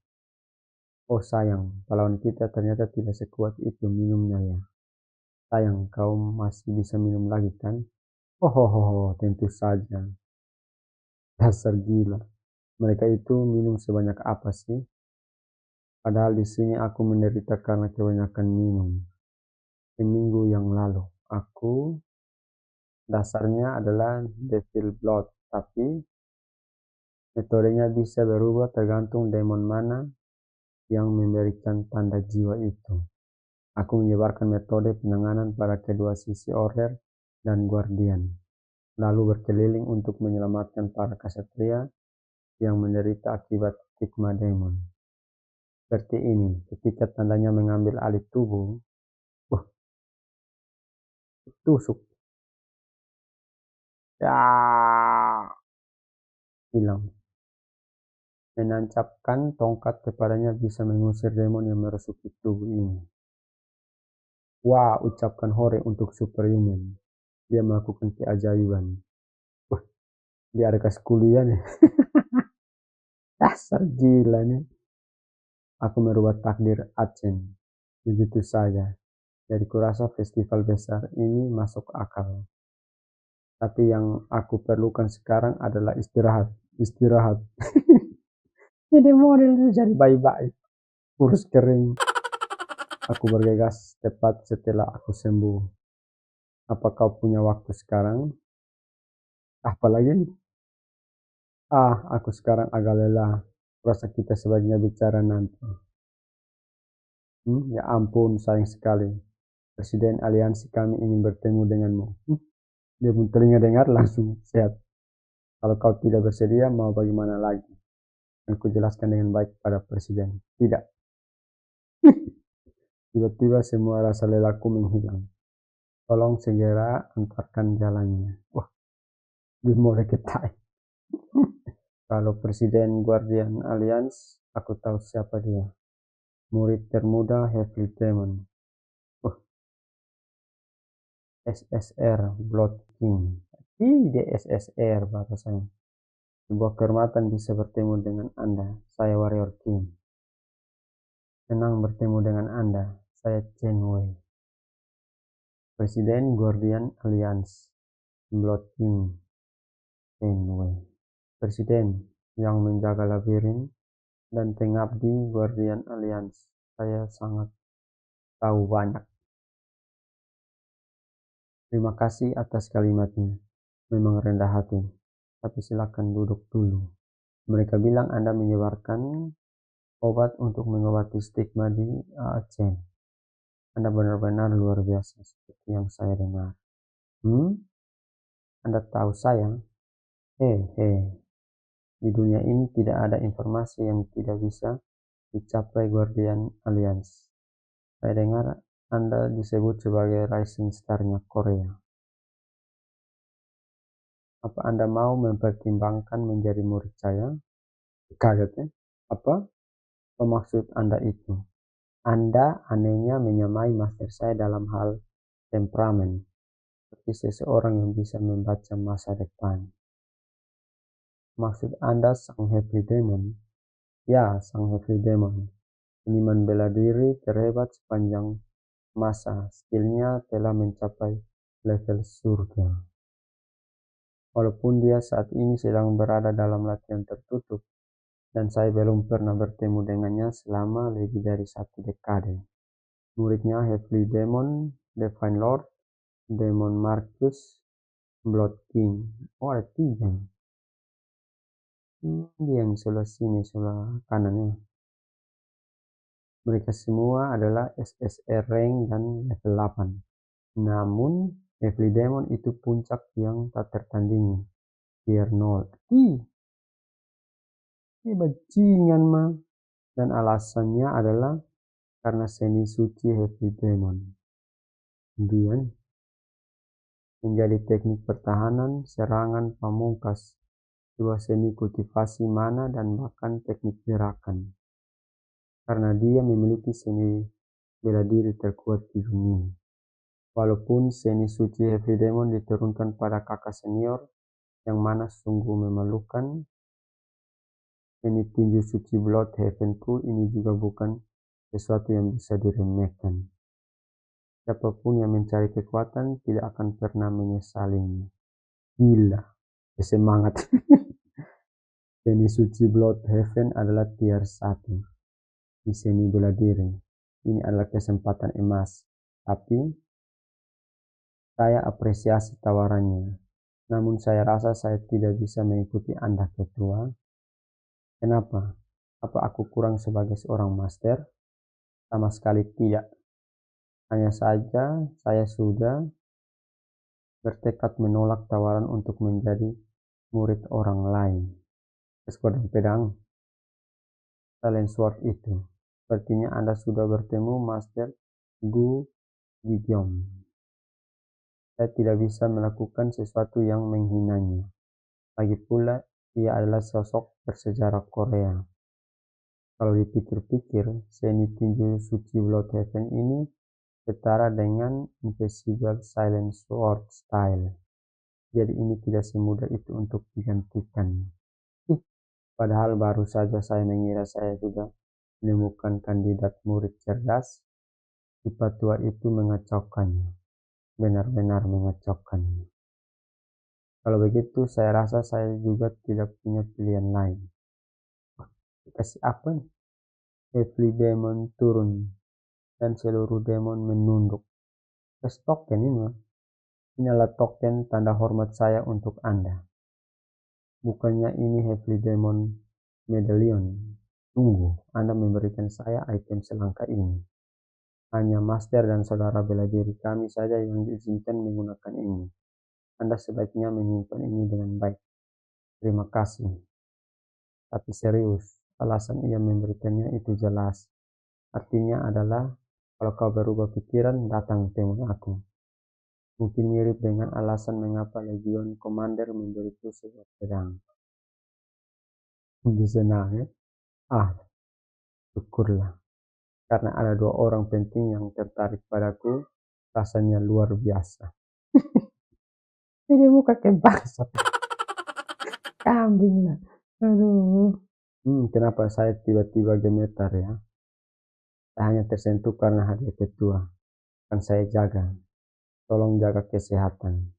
Oh sayang, pahlawan kita ternyata tidak sekuat itu minumnya ya. Sayang, kau masih bisa minum lagi kan? Oh, tentu saja. Dasar gila. Mereka itu minum sebanyak apa sih? Padahal di sini aku menderita karena kebanyakan minum. Seminggu yang lalu, aku dasarnya adalah devil blood, tapi metodenya bisa berubah tergantung demon mana yang memberikan tanda jiwa itu. Aku menyebarkan metode penanganan pada kedua sisi order dan guardian, lalu berkeliling untuk menyelamatkan para ksatria yang menderita akibat stigma demon. Seperti ini, ketika tandanya mengambil alih tubuh, wah, tusuk, ya, hilang. Menancapkan tongkat kepadanya bisa mengusir demon yang merasuki tubuh ini. Wah, ucapkan hore untuk superhuman. Dia melakukan keajaiban. Wah, dia ada kas kuliah nih. Dasar gila nih. Aku merubah takdir Aceh. Begitu saja. Jadi kurasa festival besar ini masuk akal. Tapi yang aku perlukan sekarang adalah istirahat. Istirahat. Jadi model itu jadi baik-baik. Kurus kering. Aku bergegas tepat setelah aku sembuh. Apa kau punya waktu sekarang? Apalagi? Aku sekarang agak lelah. Rasa kita sebaiknya bicara nanti. Ya ampun, sayang sekali. Presiden aliansi kami ingin bertemu denganmu. Dia pun telinga dengar langsung sehat. Kalau kau tidak bersedia, mau bagaimana lagi? Dan kujelaskan dengan baik pada presiden. Tidak. Tiba-tiba semua rasa lelahku menghilang. Tolong segera antarkan jalannya. Wah, dia mau ketai. Kalau Presiden Guardian Alliance, aku tahu siapa dia. Murid termuda Heavy Demon. SSR Blood King. Dia SSR batasannya. Sebuah kehormatan bisa bertemu dengan Anda. Saya Warrior King. Senang bertemu dengan Anda. Saya Chen Wei. Presiden Guardian Alliance. Blood King. Chen Wei. Presiden yang menjaga labirin dan pengabdi Guardian Alliance. Saya sangat tahu banyak. Terima kasih atas kalimatnya. Memang rendah hati. Tapi silakan duduk dulu. Mereka bilang Anda menyebarkan obat untuk mengobati stigma di Aceh. Anda benar-benar luar biasa seperti yang saya dengar. Anda tahu saya? Di dunia ini tidak ada informasi yang tidak bisa dicapai Guardian Alliance. Saya dengar Anda disebut sebagai rising star-nya Korea. Apa Anda mau mempertimbangkan menjadi murid saya? Kaget ya? Apa maksud Anda itu? Anda anehnya menyamai master saya dalam hal temperamen, seperti seseorang yang bisa membaca masa depan. Maksud Anda sang Heavy Demon? Ya, sang Heavy Demon. Seniman bela diri terhebat sepanjang masa. Skillnya telah mencapai level surga. Walaupun dia saat ini sedang berada dalam latihan tertutup, dan saya belum pernah bertemu dengannya selama lebih dari 1 dekade. Muridnya Heavy Demon, Divine Lord, Demon Marcus, Blood King. Oh, ada 3. Dia yang sebelah sini, sebelah kanannya. Mereka semua adalah SSR rank dan level 8. Namun, Heavy Demon itu puncak yang tak tertandingi. Tier 0. Ini bajingan mah. Dan alasannya adalah karena seni suci Heavy Demon. Kemudian, menjadi teknik pertahanan, serangan, pamungkas, sebuah seni kultivasi mana dan bahkan teknik gerakan. Karena dia memiliki seni bela diri terkuat di dunia. Walaupun seni suci Heavy Demon diturunkan pada kakak senior, yang mana sungguh memalukan, seni tinju suci Blood Heavenku ini juga bukan sesuatu yang bisa diremehkan. Siapapun yang mencari kekuatan tidak akan pernah menyesalinya. Gila, semangat. Seni suci Bloodhaven adalah tier 1 di seni bela diri. Ini adalah kesempatan emas, tapi saya apresiasi tawarannya. Namun saya rasa saya tidak bisa mengikuti Anda, Ketua. Kenapa? Apa aku kurang sebagai seorang master? Sama sekali tidak. Hanya saja saya sudah bertekad menolak tawaran untuk menjadi murid orang lain. Pedang pedang, Silent Sword itu. Sepertinya Anda sudah bertemu Master Gu Gigyom. Saya tidak bisa melakukan sesuatu yang menghinanya. Lagi pula, ia adalah sosok bersejarah Korea. Kalau dipikir-pikir, seni tinju suci Bloodhaven ini setara dengan Invisible Silent Sword Style. Jadi ini tidak semudah itu untuk digantikan. Padahal baru saja saya mengira saya sudah menemukan kandidat murid cerdas. Sifat tua itu mengacaukannya. Benar-benar mengacaukannya. Kalau begitu, saya rasa saya juga tidak punya pilihan lain. Kasih apa nih? Heavy Demon turun dan seluruh demon menunduk. Tes token ini, ini adalah token tanda hormat saya untuk Anda. Bukannya ini Heavy Demon Medallion. Tunggu, Anda memberikan saya item selangka ini. Hanya master dan saudara bela diri kami saja yang diizinkan menggunakan ini. Anda sebaiknya menyimpan ini dengan baik. Terima kasih. Tapi serius, alasan ia memberikannya itu jelas. Artinya adalah, kalau kau berubah pikiran, datang temui aku. Mungkin mirip dengan alasan mengapa Legion Commander memberiku sebuah pedang. Sungguh senang ya? Syukurlah. Karena ada 2 orang penting yang tertarik padaku, rasanya luar biasa. Ini muka kayak bangsat. Kambing lah. Aduh. Kenapa saya tiba-tiba gemetar ya? Saya hanya tersentuh karena hadiah ketua. Kan saya jaga. Tolong jaga kesehatan.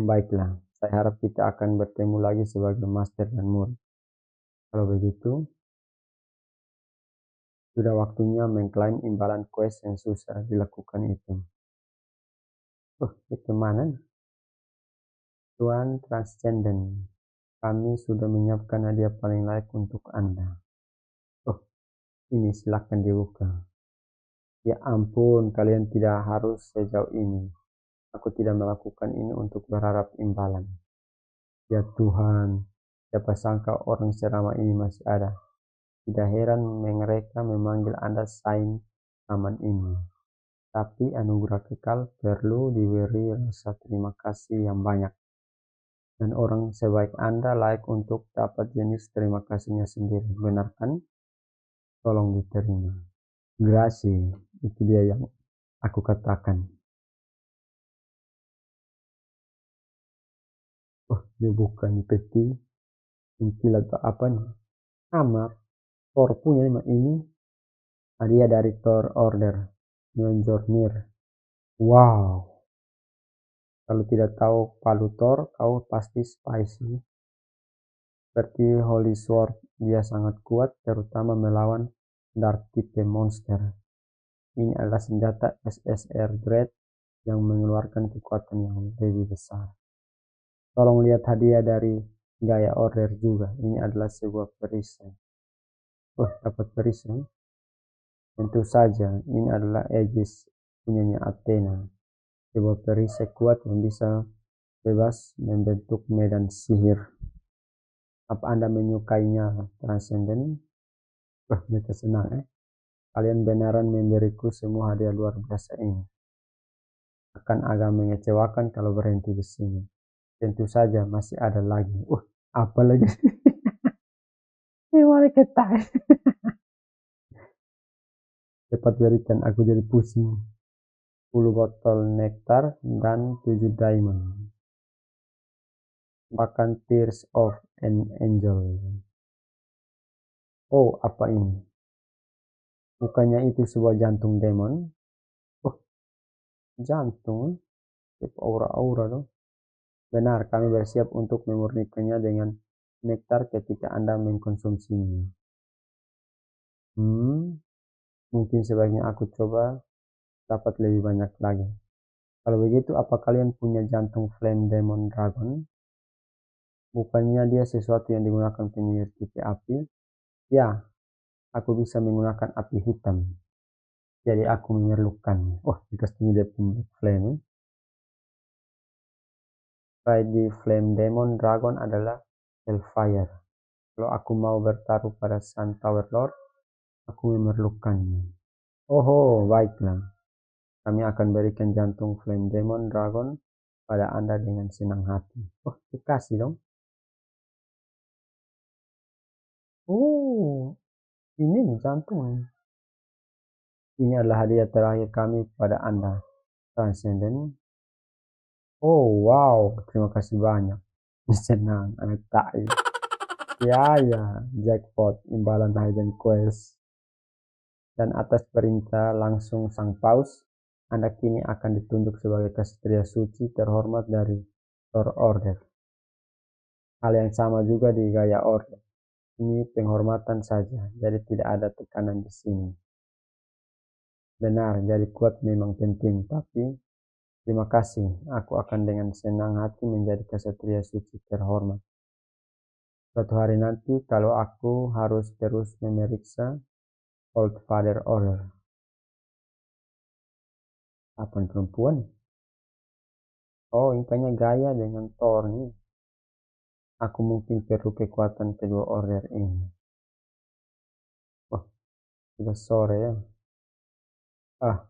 Baiklah. Saya harap kita akan bertemu lagi sebagai master dan murid. Kalau begitu, sudah waktunya mengklaim imbalan quest yang susah dilakukan itu. Itu mana? Tuan Transcendent, kami sudah menyiapkan hadiah paling layak untuk Anda. Ini silakan dibuka. Ya ampun, kalian tidak harus sejauh ini. Aku tidak melakukan ini untuk berharap imbalan. Ya Tuhan, siapa sangka orang seramah ini masih ada. Tidak heran mereka memanggil Anda Saint Taman ini. Tapi anugerah kekal perlu diberi rasa terima kasih yang banyak. Dan orang sebaik Anda layak untuk dapat jenis terima kasihnya sendiri. Benar kan? Tolong diterima. Grazie, itu dia yang aku katakan. Dia bukan peti, intil atau apa nih? Kamar. Thor punya ini hadiah dari Thor Order. Mjolnir. Wow. Kalau tidak tahu palu Thor, kau pasti spicy. Seperti Holy Sword, dia sangat kuat, terutama melawan Dark type monster. Ini adalah senjata SSR Dread yang mengeluarkan kekuatan yang lebih besar. Tolong lihat hadiah dari Gaia Order juga. Ini adalah sebuah perisai. Dapat perisai. Tentu saja, ini adalah Aegis punyanya Athena. Sebuah perisai kuat yang bisa bebas membentuk medan sihir. Apa Anda menyukainya, Transcendent? Mereka senang Kalian benaran memberiku semua hadiah luar biasa ini. Akan agak mengecewakan kalau berhenti di sini. Tentu saja masih ada lagi. Apa lagi? Ini malaikat tak. Cepat berikan, aku jadi pusing. 10 botol nektar dan 7 diamond. Bahkan Tears of an Angel. Apa ini? Bukannya itu sebuah jantung demon? jantung, aura-aura tuh. Benar, kami bersiap untuk memurnikannya dengan nektar ketika Anda mengkonsumsinya. Mungkin sebaiknya aku coba dapat lebih banyak lagi. Kalau begitu, apa kalian punya jantung Flame Demon Dragon? Bukannya dia sesuatu yang digunakan penyihir tipe api? Ya, aku bisa menggunakan api hitam. Jadi aku memerlukannya. Oh, dikasih dia punya flame. Di Flame Demon Dragon adalah Hellfire. Kalau aku mau bertaruh pada Sun Tower Lord, aku memerlukannya. Oh, baiklah. Kami akan berikan jantung Flame Demon Dragon pada Anda dengan senang hati. Oh, dikasih dong. Oh, ini jantung. Ini adalah hadiah terakhir kami pada Anda. Transcendent. Oh, wow. Terima kasih banyak. Senang, anak tak. Ya, jackpot, imbalan hidden quest. Dan atas perintah langsung Sang Paus, Anda kini akan ditunjuk sebagai kesatria suci terhormat dari Lord Order. Hal yang sama juga di Gaia Order. Ini penghormatan saja, jadi tidak ada tekanan di sini. Benar, jadi kuat memang penting, tapi terima kasih. Aku akan dengan senang hati menjadi kesatria suci terhormat. Suatu hari nanti, kalau aku harus terus memeriksa Old Father Order. Apa perempuan? Oh, ini kayaknya Gaia dengan Thor nih. Aku mungkin perlu kekuatan kedua order ini. Oh, sudah sore ya. Ah,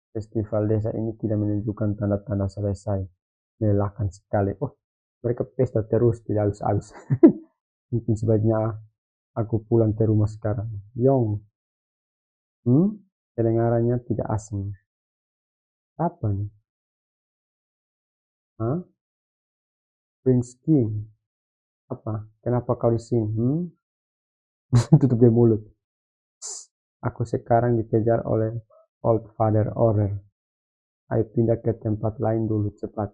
festival desa ini tidak menunjukkan tanda-tanda selesai. Melelahkan sekali. Oh, mereka pesta terus tidak habis-habis. Mungkin sebaiknya aku pulang ke rumah sekarang. Yong, kedengarannya tidak asing. Apa nih? Hah? Prince King? Apa? Kenapa kau di sini? Tutup dia mulut. Aku sekarang dikejar oleh Old Father Order. Ayo pindah ke tempat lain dulu cepat.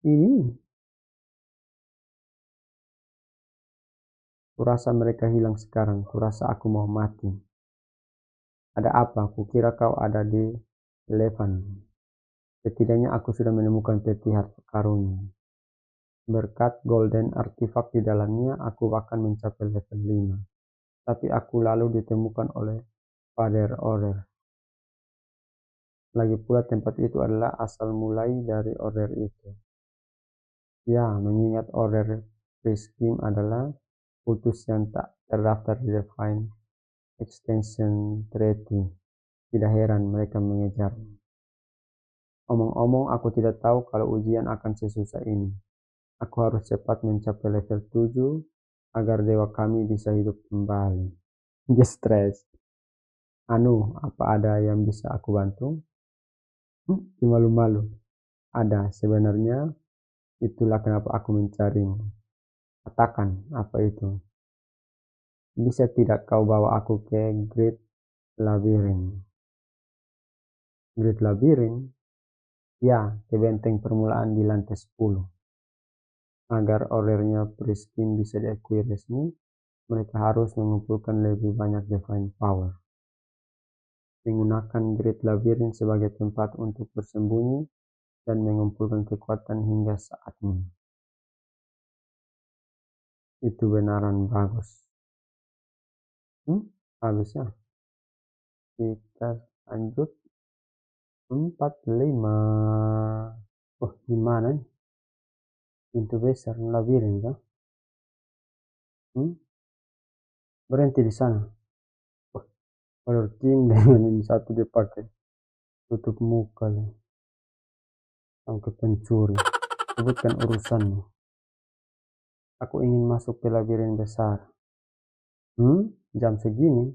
Ini. Kurasa mereka hilang sekarang. Kurasa aku mau mati. Ada apa? Kukira kau ada di Levan. Setidaknya aku sudah menemukan peti harta karun. Berkat golden artifact di dalamnya, aku akan mencapai level 5. Tapi aku lalu ditemukan oleh Father Order. Lagi pula tempat itu adalah asal mulai dari order itu. Ya, mengingat order Priskim adalah kultus yang tak terdaftar di Divine Extension Treaty. Tidak heran mereka mengejar. Omong-omong, aku tidak tahu kalau ujian akan sesusah ini. Aku harus cepat mencapai level 7 agar dewa kami bisa hidup kembali. Dia stres. Apa ada yang bisa aku bantu? Malu-malu. Ada, sebenarnya itulah kenapa aku mencarimu. Katakan, apa itu? Bisa tidak kau bawa aku ke Great Labyrinth? Great Labyrinth? Ya, ke benteng permulaan di lantai 10. Agar ordernya Priskin bisa diakui resmi, mereka harus mengumpulkan lebih banyak divine power. Menggunakan Great Labyrinth sebagai tempat untuk bersembunyi dan mengumpulkan kekuatan hingga saat ini. Itu benaran bagus. Habisnya. Kita lanjut. 45. Oh, gimana nih? Pintu besar labirin kan? Berhenti di sana. Oh, color team dengan ini satu dia pakai tutup muka ya. Sampai pencuri. Sebutkan urusanmu. Aku ingin masuk ke labirin besar. Jam segini?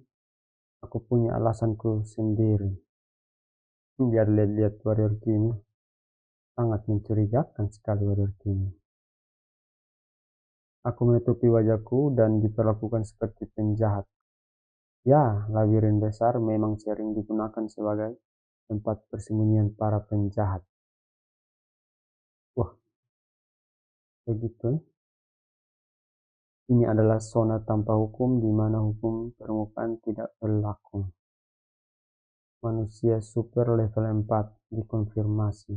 Aku punya alasanku sendiri. Biar lihat-lihat warrior kini. Sangat mencurigakan sekali warrior kini. Aku menutupi wajahku dan diperlakukan seperti penjahat. Ya, labirin besar memang sering digunakan sebagai tempat persembunyian para penjahat. Wah, begitu. Ini adalah zona tanpa hukum di mana hukum permukaan tidak berlaku. Manusia super level 4 dikonfirmasi.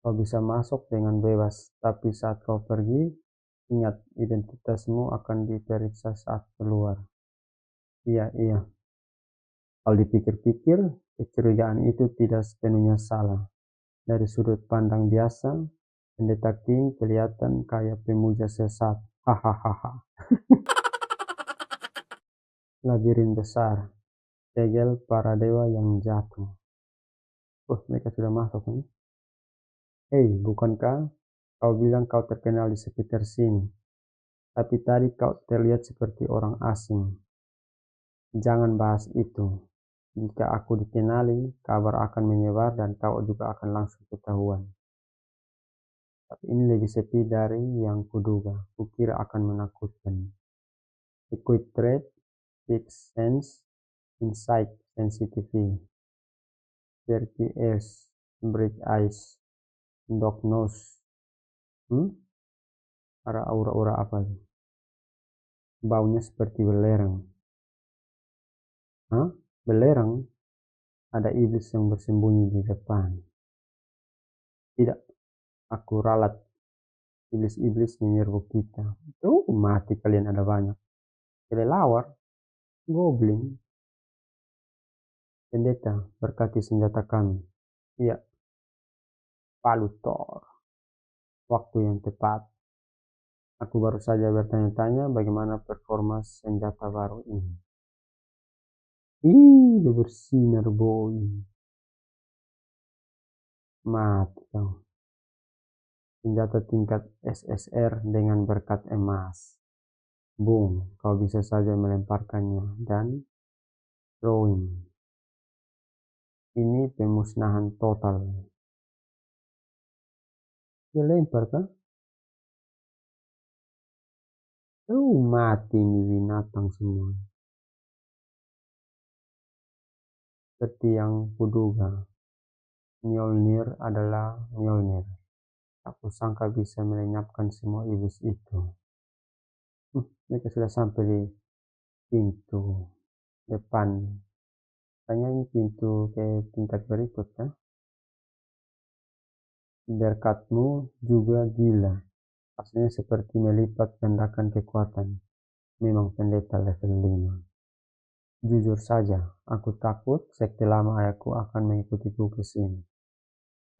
Kau bisa masuk dengan bebas, tapi saat kau pergi, ingat identitasmu akan diperiksa saat keluar. Iya, iya. Kalau dipikir-pikir, kecurigaan itu tidak sepenuhnya salah. Dari sudut pandang biasa, pendeta King kelihatan kayak pemuja sesat. Hahaha. Labirin besar, segel para dewa yang jatuh. Oh, mereka sudah masuk kan? Hei, bukankah kau bilang kau terkenal di sekitar sini? Tapi tadi kau terlihat seperti orang asing. Jangan bahas itu. Jika aku dikenali, kabar akan menyebar dan kau juga akan langsung ketahuan. Tapi ini lebih sepi dari yang kuduga. Kukira akan menakutkan. Equip Threat, Sixth Sense, Insight, Sensitivity, Jerky Ears, Bright Eyes, Dog Nose. Ada aura-aura apa? Baunya seperti belerang. Hah? Belerang? Ada iblis yang bersembunyi di depan. Tidak, aku ralat. Iblis-iblis menyerbu kita. Mati kalian ada banyak. Kelelawar, goblin, pendeta, berkati senjata kami. Iya, Palutor. Waktu yang tepat. Aku baru saja bertanya-tanya bagaimana performa senjata baru ini. Dia bersinar boy. Mati kau. Senjata tingkat SSR dengan berkat emas. Boom, kau bisa saja melemparkannya dan throwing. Ini pemusnahan total. Dia lempar kan? Mati ini binatang semua. Seperti yang kuduga, Mjolnir adalah Mjolnir. Aku sangka bisa melenyapkan semua iblis itu. Mereka sudah sampai di pintu depan. Kayaknya ini pintu ke tingkat berikut kan? Berkatmu juga gila. Aslinya seperti melipat gandakan kekuatan. Memang pendeta level 5. Jujur saja, aku takut sekte lama ayahku akan mengikutiku ke sini.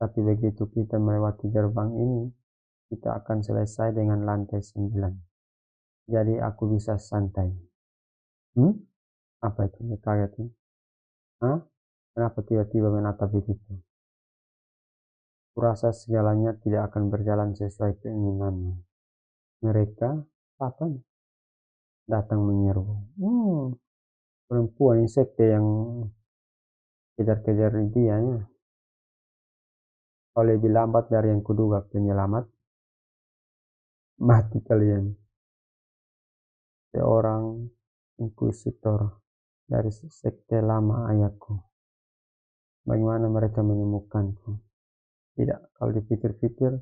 Tapi begitu kita melewati gerbang ini, kita akan selesai dengan lantai 9. Jadi aku bisa santai. Apa itu? Ya, kaget ya? Hah? Kenapa tiba-tiba menatap begitu? Kurasa segalanya tidak akan berjalan sesuai keinginanmu. Mereka apa? Datang menyerbu. Perempuan ini sekte yang kejar-kejar dia ya. Kalau lebih lambat dari yang kuduga penyelamat, mati kalian. Seorang inkuisitor dari sekte lama ayahku. Bagaimana mereka menemukanku? Tidak, kalau dipikir-pikir,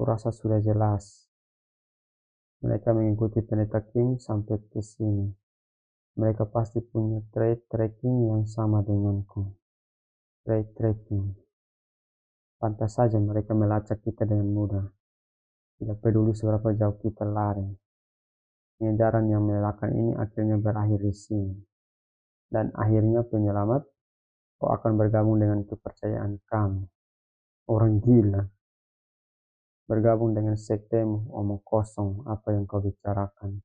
kurasa sudah jelas. Mereka mengikuti pendeta King sampai ke sini. Mereka pasti punya trade tracking yang sama denganku. Trade tracking. Pantas saja mereka melacak kita dengan mudah. Tidak peduli seberapa jauh kita lari. Pengejaran yang melelahkan ini akhirnya berakhir di sini. Dan akhirnya penyelamat, kau akan bergabung dengan kepercayaan kamu. Orang gila. Bergabung dengan sektemu, omong kosong apa yang kau bicarakan.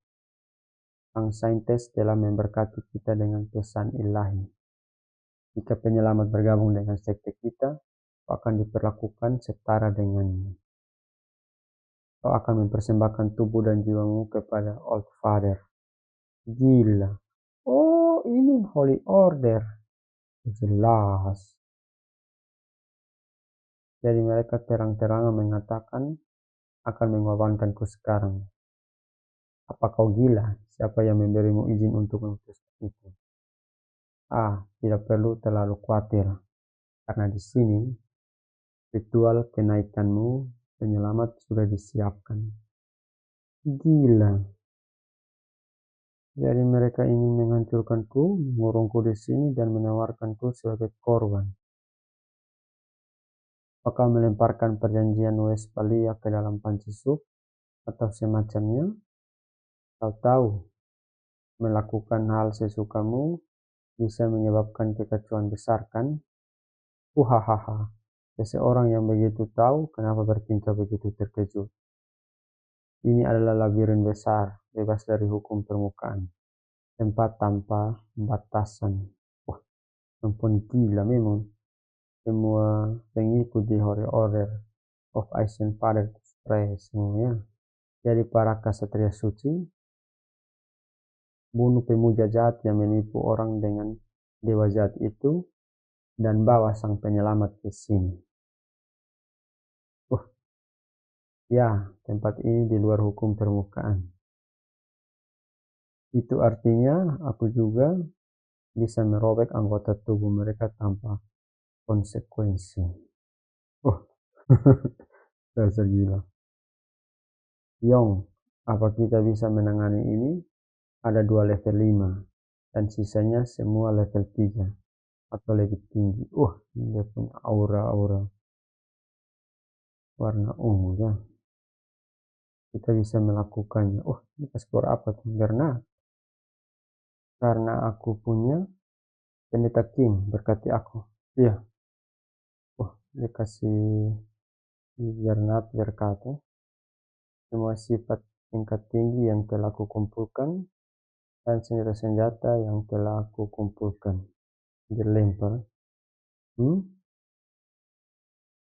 Sang saintes telah memberkati kita dengan pesan ilahi. Jika penyelamat bergabung dengan sekte kita, kau akan diperlakukan setara dengannya. Kau akan mempersembahkan tubuh dan jiwamu kepada Old Father. Gila. Oh, ini Holy Order. Jelas. Jadi mereka terang-terangan mengatakan akan mengorbankanku sekarang. Apa kau gila? Siapa yang memberimu izin untuk memutuskan itu? Tidak perlu terlalu khawatir, karena di sini ritual kenaikanmu penyelamat sudah disiapkan. Gila. Jadi mereka ingin menghancurkanku, mengurungku di sini, dan menawarkanku sebagai korban. Apakah melemparkan perjanjian Westphalia ke dalam panci sup atau semacamnya? Kau tahu, melakukan hal sesukamu bisa menyebabkan kekacauan besar, kan? Hahaha. Seseorang yang begitu tahu kenapa bertingkah begitu terkejut. Ini adalah labirin besar, bebas dari hukum permukaan. Tempat tanpa batasan. Wah, ampun gila memang. Semua pengikut di Holy Order of Asian Father Express semuanya. Jadi para kesatria suci, bunuh pemuja jahat yang menipu orang dengan dewa jahat itu, dan bawa sang penyelamat ke sini. Ya, tempat ini di luar hukum permukaan. Itu artinya aku juga bisa merobek anggota tubuh mereka tanpa konsekuensi. Oh, dasar gila. Yong, apa kita bisa menangani ini? Ada 2 level 5, dan sisanya semua level 3 atau lebih tinggi. Dia punya aura-aura warna ungu ya. Kita bisa melakukannya. Kita skor apa tuh? Karena aku punya pendeta king berkati aku. Iya. Dia kasih Gernat berkata, semua sifat tingkat tinggi yang telah aku kumpulkan dan senjata-senjata yang telah aku kumpulkan dilempar.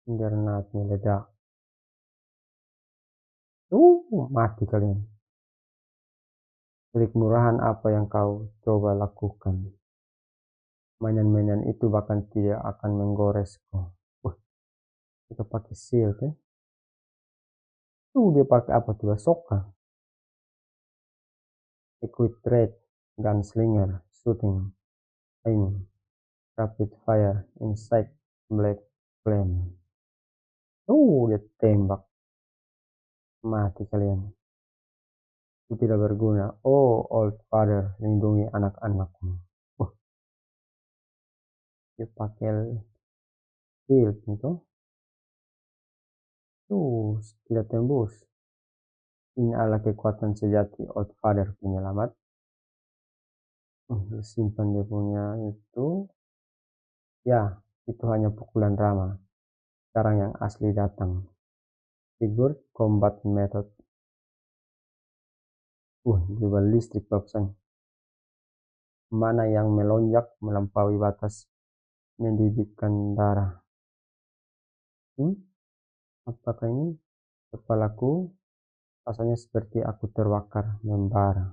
Gernat meledak. Mati kalian. Klik murahan apa yang kau coba lakukan. Mainan-mainan itu bahkan tidak akan menggoresku. Kita pakai shield ya. Dia pakai apa tuh? Soka. Equip Red, Gunslinger, Shooting, Aiming, Rapid Fire, Insight, Black Flame. Dia tembak. Mati kalian. Itu tidak berguna. Old Father, lindungi anak-anakmu. Dia pakai shield itu. Tidak tembus. Ini adalah kekuatan sejati Old Father penyelamat. Simpan dia punya itu. Ya, itu hanya pukulan Rama. Sekarang yang asli datang. Figure Combat Method. Juga listrik bagusan. Mana yang melonjak melampaui batas mendidikkan darah. Apakah ini? Kepalaku rasanya seperti aku terbakar membara.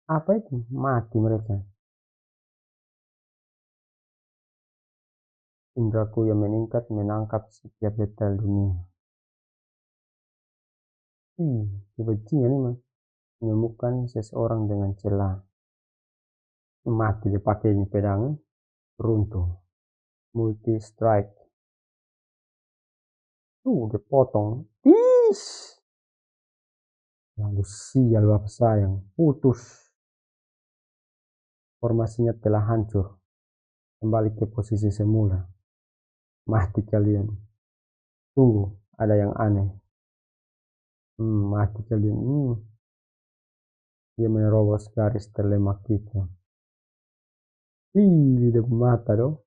Apa itu? Mati mereka. Indraku yang meningkat menangkap setiap detail dunia. Kebencian ini menemukan seseorang dengan celah. Mati dipakai pedang. Runtuh. Multi strike. Dipotong. Lalu sial bapak sayang. Putus. Formasinya telah hancur. Kembali ke posisi semula. Mati kalian. Tunggu, ada yang aneh. Mati kalian. Dia menerobos garis terlemak kita. Dia mata dong.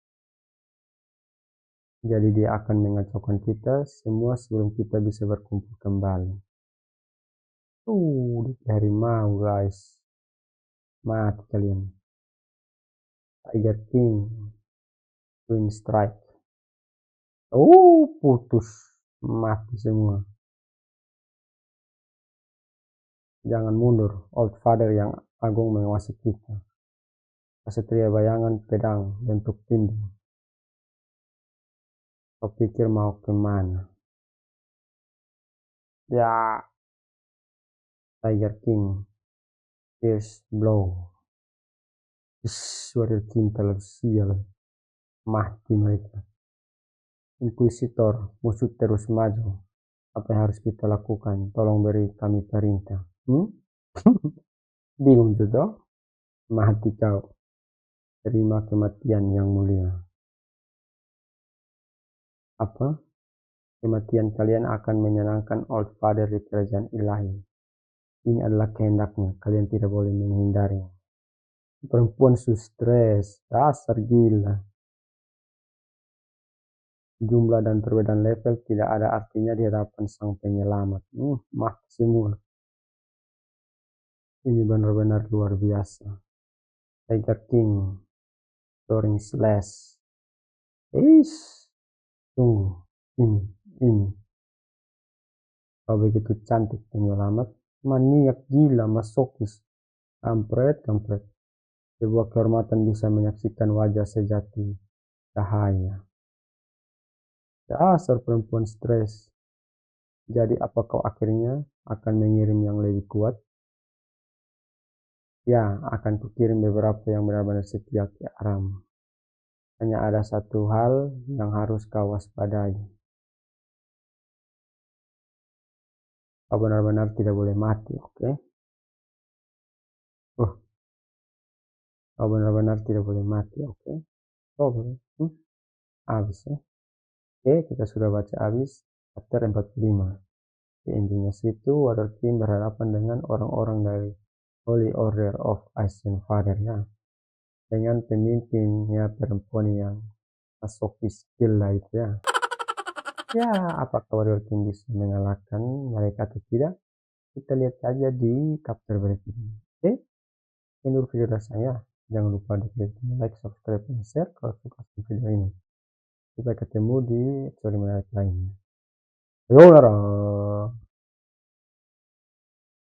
Jadi dia akan mengacaukan kita semua sebelum kita bisa berkumpul kembali. Harimau guys. Mati kalian. Tiger King. Twin Strike. Putus. Mati semua. Jangan mundur. Old Father yang agung menguasai kita. Kesatria bayangan pedang bentuk tinju. Kau pikir mau kemana? Ya. Tiger King, Fierce Blow. Warrior King terlalu sial, mati mereka. Inquisitor, musuh terus maju. Apa yang harus kita lakukan? Tolong beri kami perintah. Bingung juga. Mati kau. Terima kematian yang mulia. Apa? Kematian kalian akan menyenangkan Old Father di kerajaan ilahi. Ini adalah kehendaknya. Kalian tidak boleh menghindari. Perempuan stres. Dasar gila. Jumlah dan perbedaan level tidak ada artinya di hadapan sang penyelamat. Mati semua. Ini benar-benar luar biasa. Tiger King. Soaring Slash. Tunggu. Ini. Kau begitu cantik penyelamat. Maniak gila, masokis. Kampret. Sebuah kehormatan bisa menyaksikan wajah sejati cahaya. Dasar perempuan stres. Jadi apa kau akhirnya akan mengirim yang lebih kuat? Ya, akan kukirim beberapa yang benar-benar setia ke Aram. Hanya ada satu hal yang harus kau waspadai. Kau benar-benar tidak boleh mati, oke? Kau benar-benar tidak boleh mati, oke? Kau boleh. Habis ya. Oke, kita sudah baca habis chapter 45. Di intinya situ, Warrior King berhadapan dengan orang-orang dari Holy Order of Ashen Father ya. Dengan pemimpinnya perempuan yang masokis gila itu ya. Ya, apakah Warrior King bisa mengalahkan mereka atau tidak? Kita lihat saja di chapter berikutnya. Oke, ini dulu video dari saya. Jangan lupa di klik like, subscribe, dan share kalau suka video ini. Kita ketemu di episode menarik lainnya. Ayo,